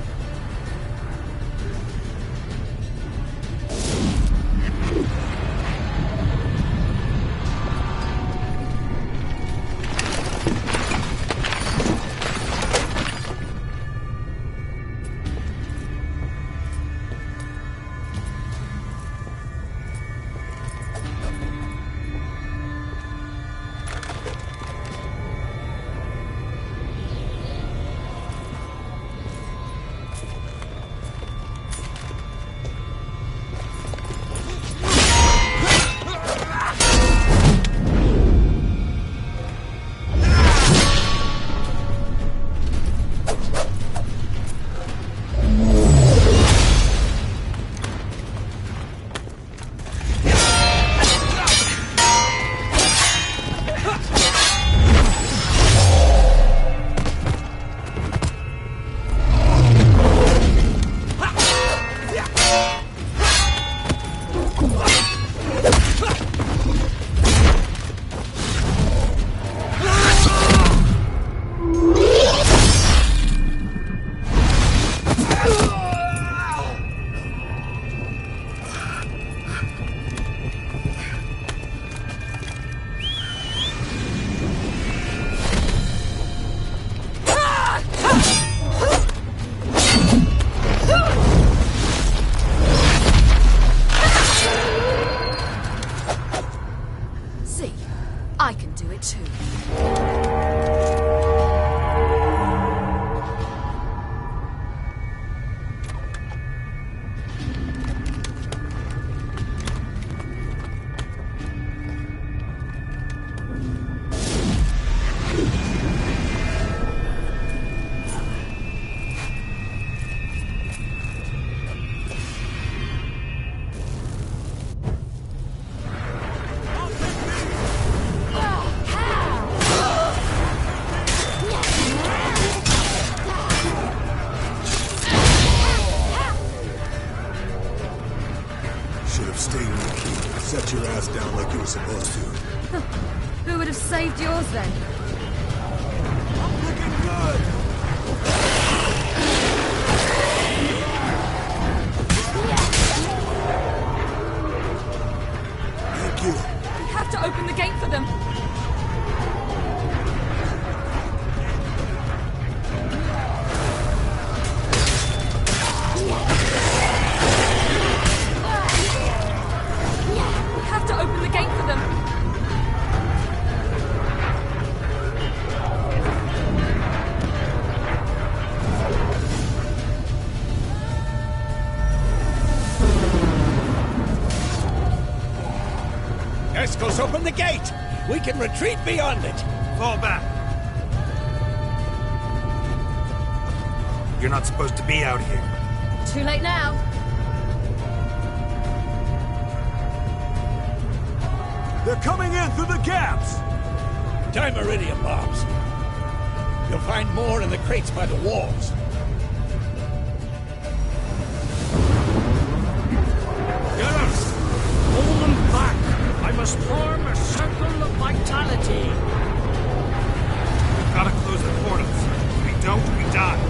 Set your ass down like you were supposed to. Who would have saved yours then? I'm looking good. Thank you. We have to open the gate for them. Eskel's open the gate! We can retreat beyond it! Fall back. You're not supposed to be out here. Too late now. They're coming in through the gaps! Time iridium bombs. You'll find more in the crates by the walls. Get us! Hold them back! I must form a circle of vitality. Gotta close the portals. If we don't, we die.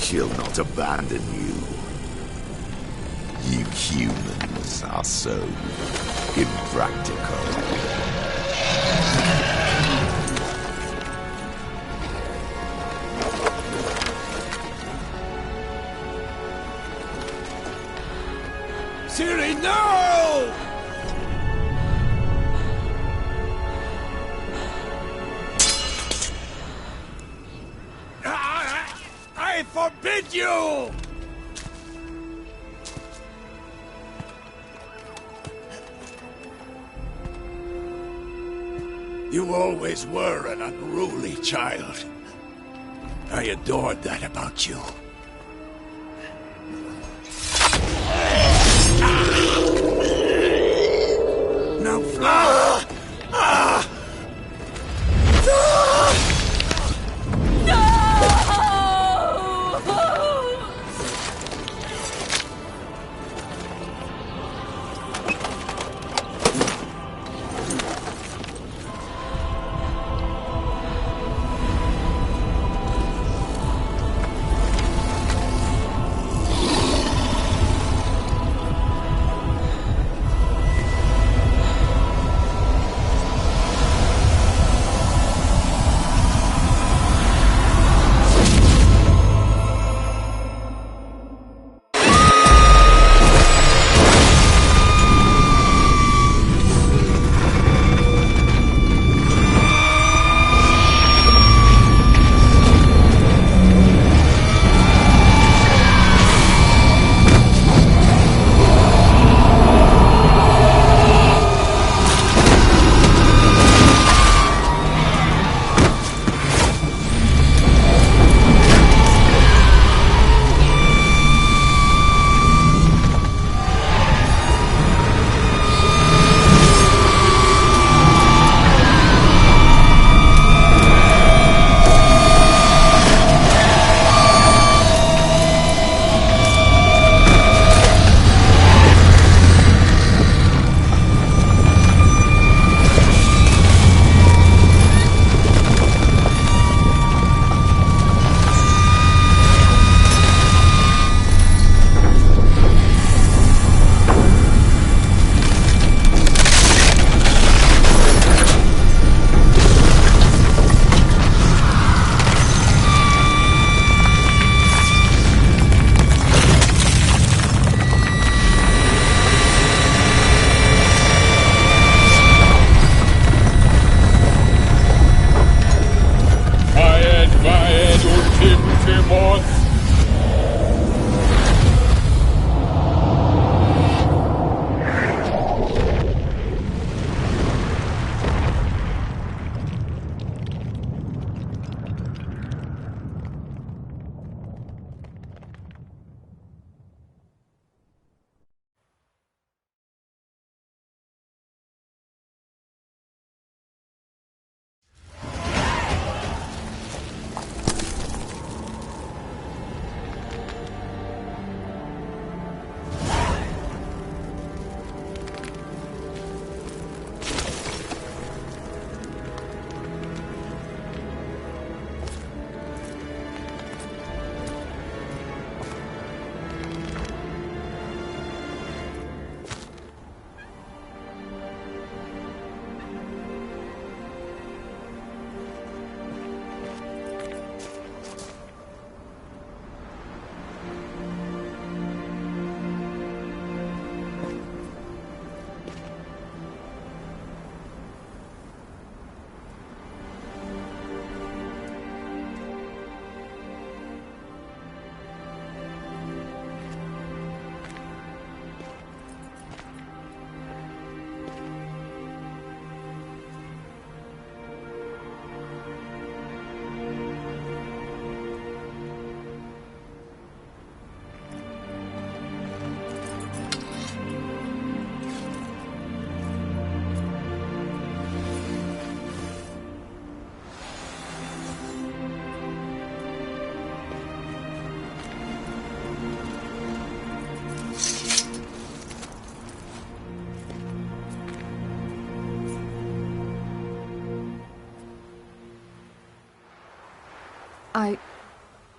she'll not abandon you. You humans are so impractical. Ciri, no! I forbid you! You always were an unruly child. I adored that about you. Now fly!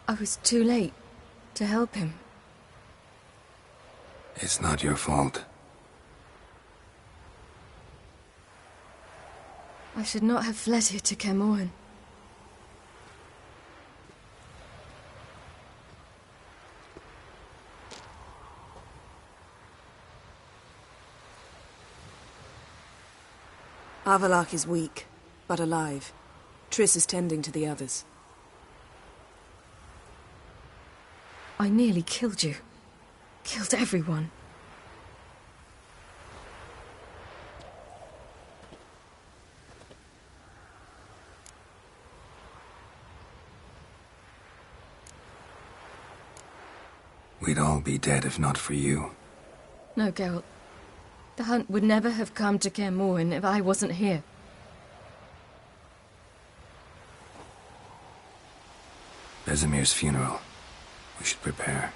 I was too late. To help him. It's not your fault. I should not have fled here to Kaer Morhen. Avallac'h is weak, but alive. Triss is tending to the others. I nearly killed you. Killed everyone. We'd all be dead if not for you. No, Geralt. The hunt would never have come to Kaer Morhen if I wasn't here. Vesemir's funeral. We should prepare.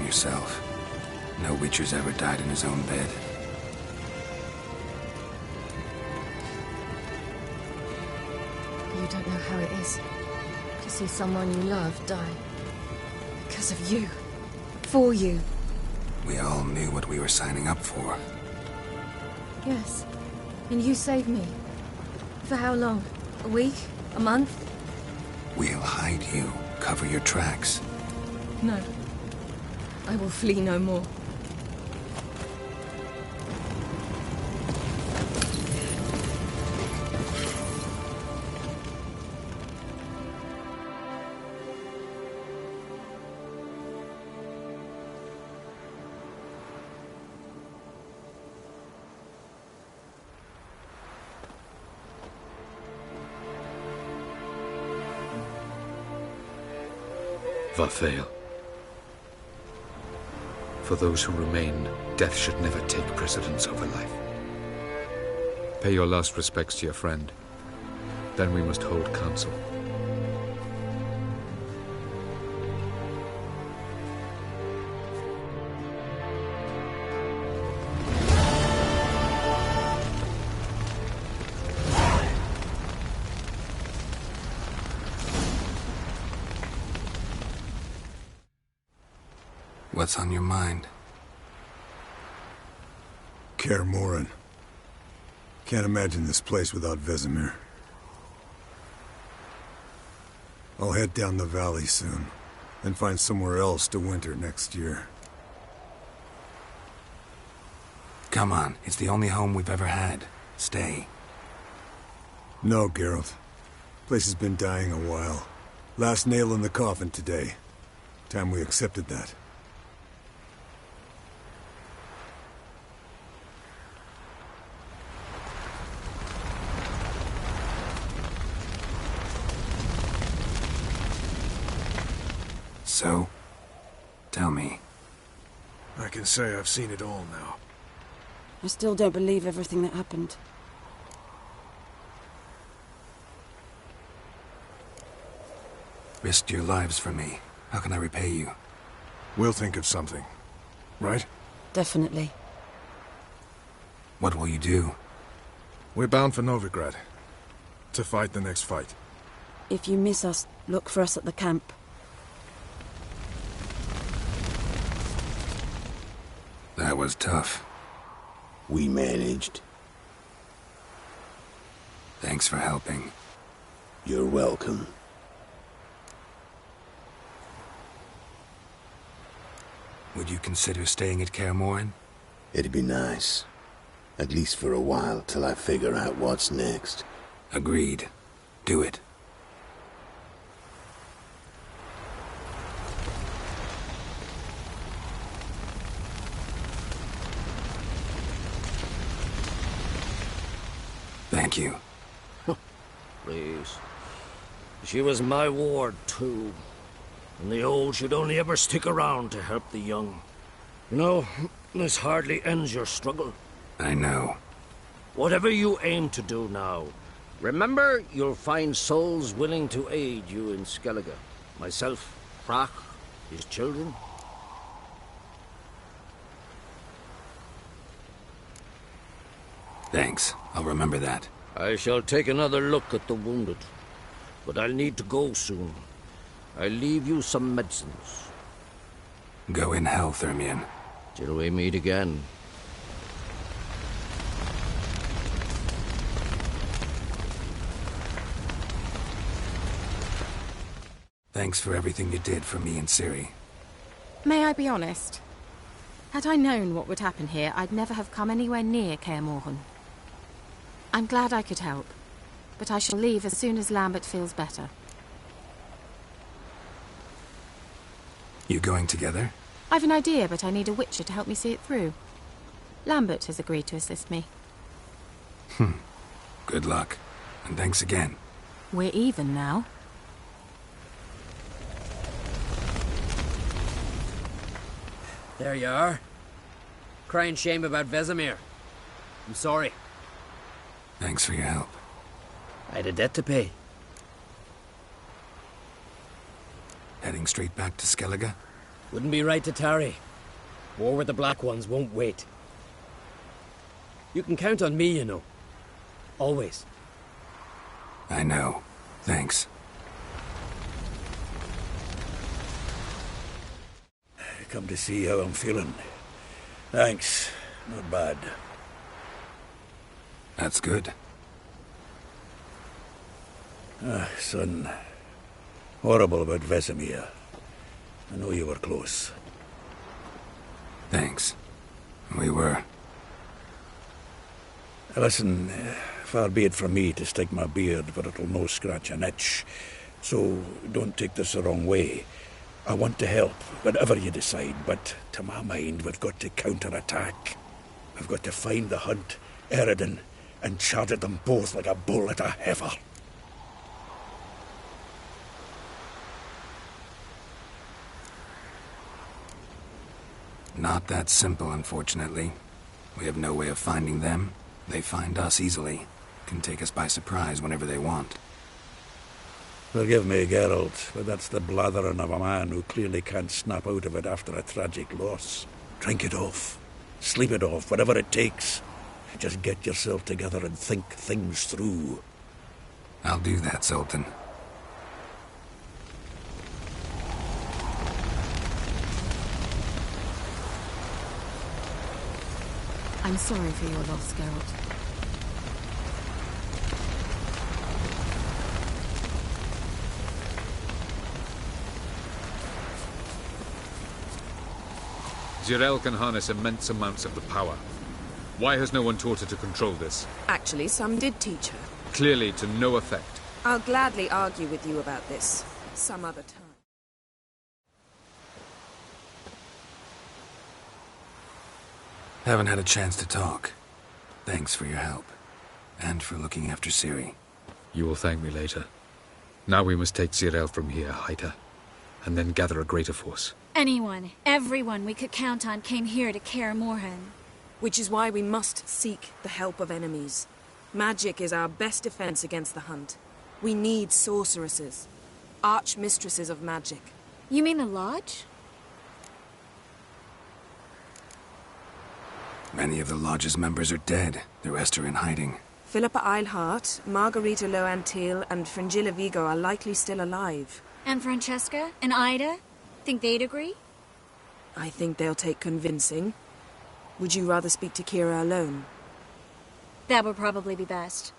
Yourself. No Witcher's ever died in his own bed. You don't know how it is to see someone you love die. Because of you. For you. We all knew what we were signing up for. Yes. And you saved me. For how long? A week? A month? We'll hide you. Cover your tracks. No. I will flee no more. Varthael. For those who remain, death should never take precedence over life. Pay your last respects to your friend. Then we must hold council. What's on your mind? Kaer Morhen. Can't imagine this place without Vesemir. I'll head down the valley soon, and find somewhere else to winter next year. Come on, it's the only home we've ever had. Stay. No, Geralt. Place has been dying a while. Last nail in the coffin today. Time we accepted that. So, tell me. I can say I've seen it all now. I still don't believe everything that happened. Risked your lives for me. How can I repay you? We'll think of something. Right? Definitely. What will you do? We're bound for Novigrad. To fight the next fight. If you miss us, look for us at the camp. That was tough. We managed. Thanks for helping. You're welcome. Would you consider staying at Kaer Morhen? It'd be nice. At least for a while, till I figure out what's next. Agreed. Do it. Thank you. Please. She was my ward, too. And the old should only ever stick around to help the young. You know, this hardly ends your struggle. I know. Whatever you aim to do now, remember you'll find souls willing to aid you in Skellige. Myself, Crach, his children. Thanks. I'll remember that. I shall take another look at the wounded. But I'll need to go soon. I'll leave you some medicines. Go in hell, Thermion. Till we meet again. Thanks for everything you did for me and Ciri. May I be honest? Had I known what would happen here, I'd never have come anywhere near Kaer Morhen. I'm glad I could help, but I shall leave as soon as Lambert feels better. You going together? I've an idea, but I need a witcher to help me see it through. Lambert has agreed to assist me. Good luck, and thanks again. We're even now. There you are. Crying shame about Vesemir. I'm sorry. Thanks for your help. I had a debt to pay. Heading straight back to Skellige? Wouldn't be right to tarry. War with the Black Ones won't wait. You can count on me, you know. Always. I know. Thanks. Come to see how I'm feeling. Thanks. Not bad. That's good. Son. Horrible about Vesemir. I know you were close. Thanks. We were. Listen, far be it from me to stick my beard, but it'll no scratch an itch. So don't take this the wrong way. I want to help, whatever you decide, but to my mind, we've got to counterattack. We've got to find the Hunt, Eredin, and charge at them both like a bull at a heifer. Not that simple, unfortunately. We have no way of finding them. They find us easily. Can take us by surprise whenever they want. Forgive me, Geralt, but that's the blathering of a man who clearly can't snap out of it after a tragic loss. Drink it off. Sleep it off, whatever it takes. Just get yourself together and think things through. I'll do that, Sultan. I'm sorry for your loss, Geralt. Zirael can harness immense amounts of the power. Why has no one taught her to control this? Actually, some did teach her. Clearly to no effect. I'll gladly argue with you about this some other time. Haven't had a chance to talk. Thanks for your help. And for looking after Ciri. You will thank me later. Now we must take Zirael from here, hide her, and then gather a greater force. Anyone, everyone we could count on came here to Kaer Morhen. Which is why we must seek the help of enemies. Magic is our best defense against the Hunt. We need sorceresses. Archmistresses of magic. You mean the Lodge? Many of the Lodge's members are dead. The rest are in hiding. Philippa Eilhart, Margarita Loantil, and Fringilla Vigo are likely still alive. And Francesca? And Ida? Think they'd agree? I think they'll take convincing. Would you rather speak to Kira alone? That would probably be best.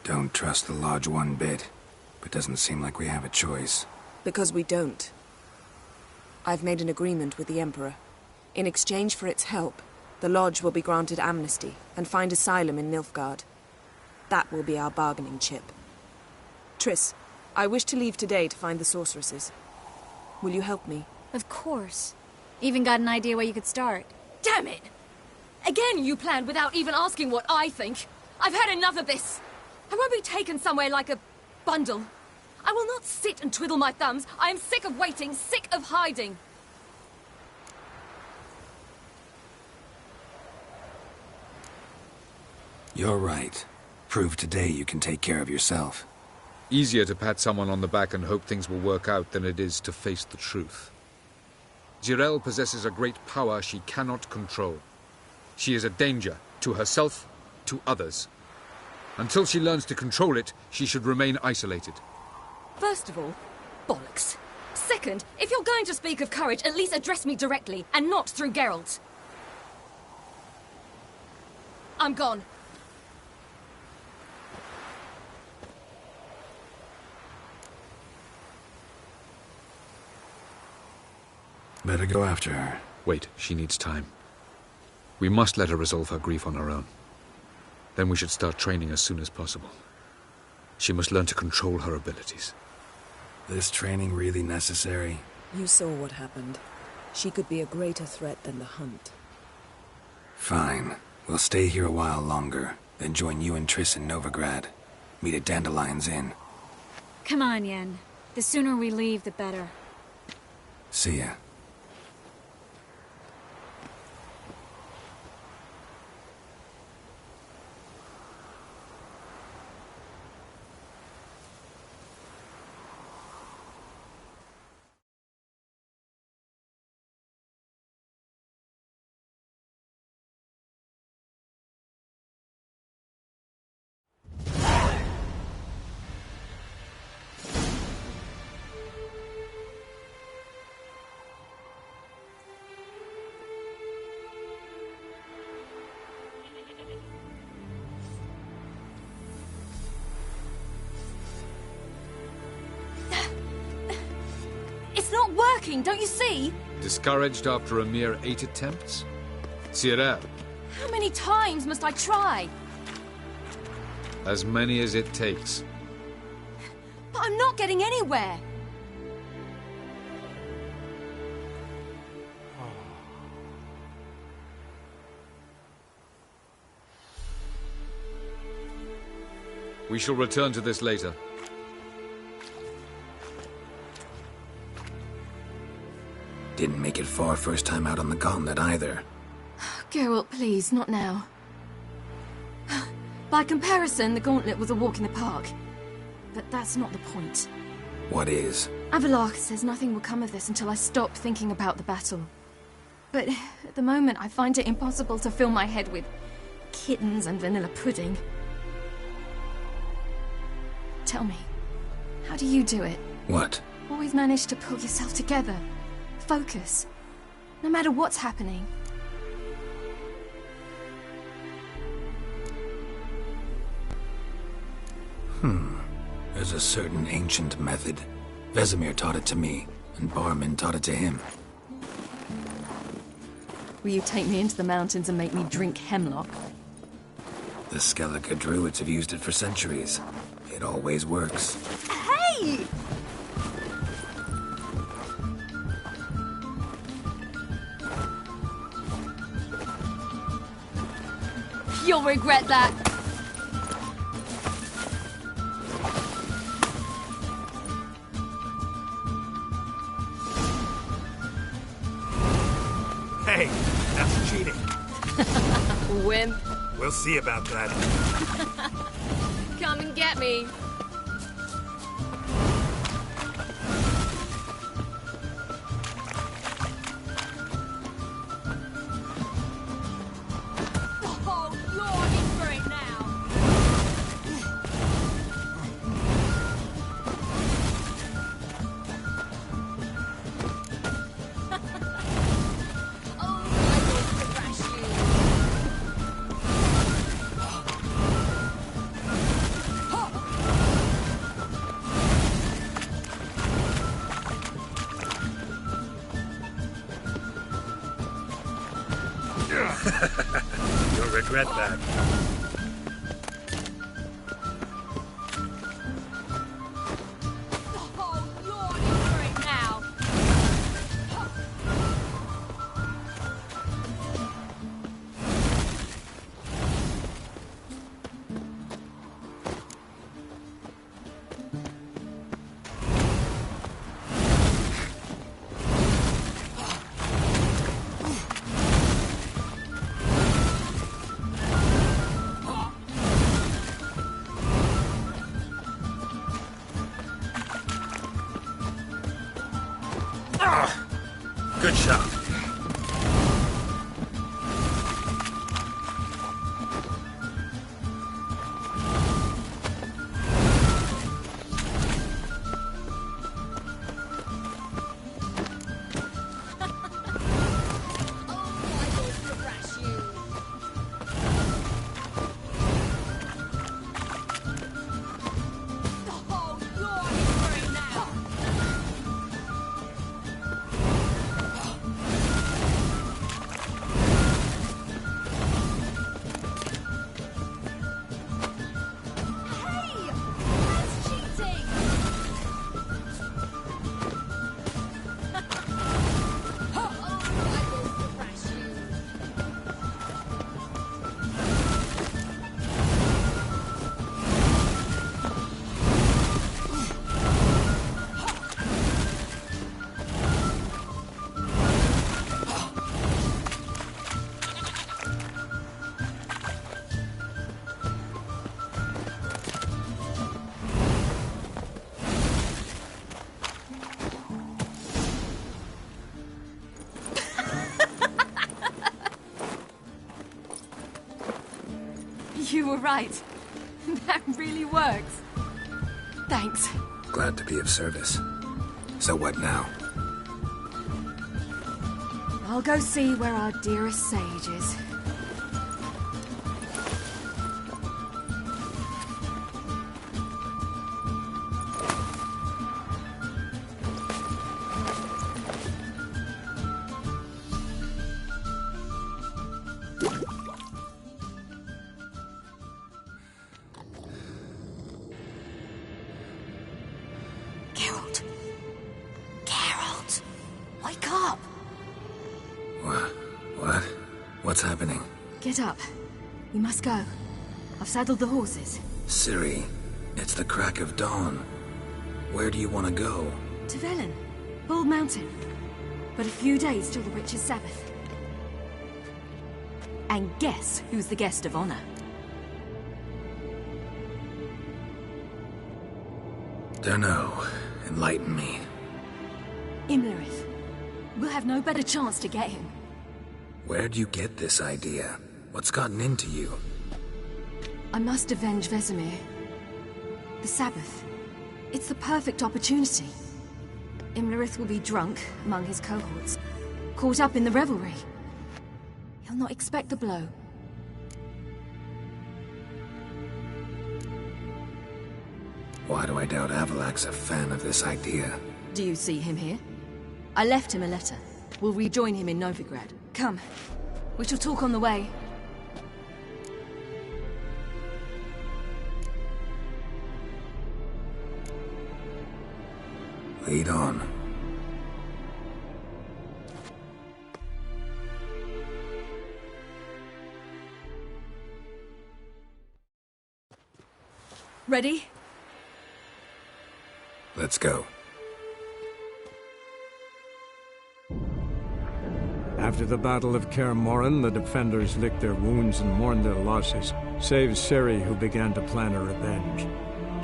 Don't trust the Lodge one bit, but doesn't seem like we have a choice. Because we don't. I've made an agreement with the Emperor. In exchange for its help, the Lodge will be granted amnesty and find asylum in Nilfgaard. That will be our bargaining chip. Triss, I wish to leave today to find the sorceresses. Will you help me? Of course. Even got an idea where you could start. Damn it! Again you planned without even asking what I think. I've had enough of this. I won't be taken somewhere like a bundle. I will not sit and twiddle my thumbs. I am sick of waiting, sick of hiding. You're right. Prove today you can take care of yourself. Easier to pat someone on the back and hope things will work out than it is to face the truth. Zirael possesses a great power she cannot control. She is a danger to herself, to others. Until she learns to control it, she should remain isolated. First of all, bollocks. Second, if you're going to speak of courage, at least address me directly, and not through Geralt. I'm gone. Better go after her. Wait, she needs time. We must let her resolve her grief on her own. Then we should start training as soon as possible. She must learn to control her abilities. This training really necessary? You saw what happened. She could be a greater threat than the Hunt. Fine. We'll stay here a while longer, then join you and Triss in Novigrad. Meet at Dandelion's Inn. Come on, Yen. The sooner we leave, the better. See ya. It's not working, don't you see? Discouraged after a mere 8 attempts? Zirael. How many times must I try? As many as it takes. But I'm not getting anywhere. We shall return to this later. Didn't make it far first time out on the gauntlet either. Geralt, please, not now. By comparison, the gauntlet was a walk in the park. But that's not the point. What is? Avallac'h says nothing will come of this until I stop thinking about the battle. But at the moment, I find it impossible to fill my head with kittens and vanilla pudding. Tell me, how do you do it? What? Always manage to pull yourself together. Focus. No matter what's happening. There's a certain ancient method. Vesemir taught it to me, and Barman taught it to him. Will you take me into the mountains and make me drink hemlock? The Skellige druids have used it for centuries. It always works. Hey! You'll regret that. Hey, that's cheating. Wimp. We'll see about that. Come and get me. You'll regret that. Good shot. You were right. That really works. Thanks. Glad to be of service. So what now? I'll go see where our dearest sage is. What's happening? Get up. We must go. I've saddled the horses. Ciri, it's the crack of dawn. Where do you want to go? To Velen. Bald Mountain. But a few days till the Witch's Sabbath. And guess who's the guest of honor? Dunno. Enlighten me. Imlerith. We'll have no better chance to get him. Where'd you get this idea? What's gotten into you? I must avenge Vesemir. The Sabbath. It's the perfect opportunity. Imlerith will be drunk among his cohorts, caught up in the revelry. He'll not expect the blow. Why do I doubt Avalak's a fan of this idea? Do you see him here? I left him a letter. We'll rejoin him in Novigrad. Come. We shall talk on the way. Lead on. Ready? Let's go. After the Battle of Kaer Morhen, the defenders licked their wounds and mourned their losses, save Ciri, who began to plan a revenge.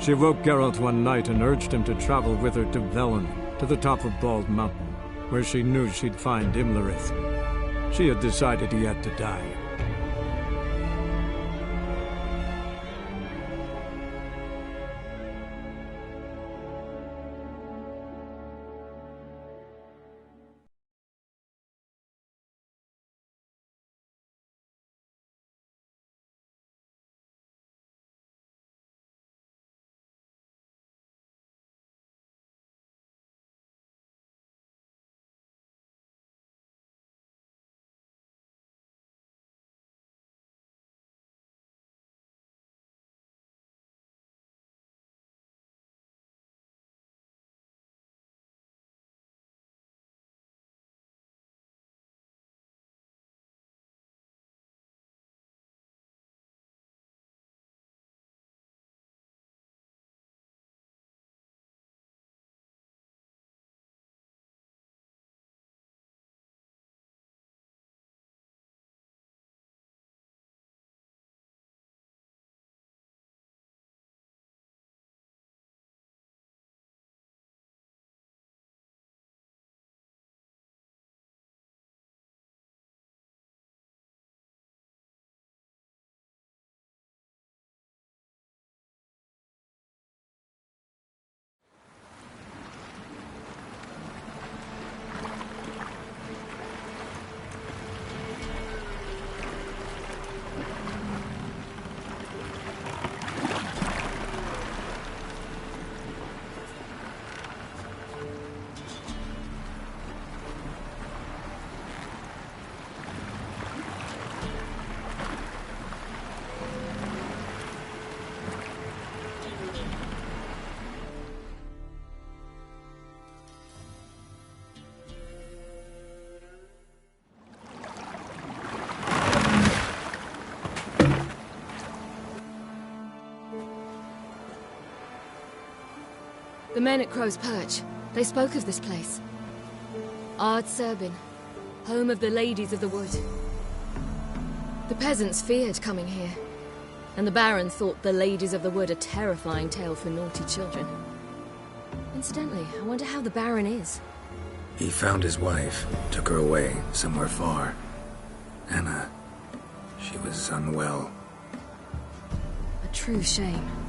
She woke Geralt one night and urged him to travel with her to Velen, to the top of Bald Mountain, where she knew she'd find Imlerith. She had decided he had to die. The men at Crow's Perch, they spoke of this place. Ard Serbin, home of the Ladies of the Wood. The peasants feared coming here, and the Baron thought the Ladies of the Wood a terrifying tale for naughty children. Incidentally, I wonder how the Baron is. He found his wife, took her away, somewhere far. Anna, she was unwell. A true shame.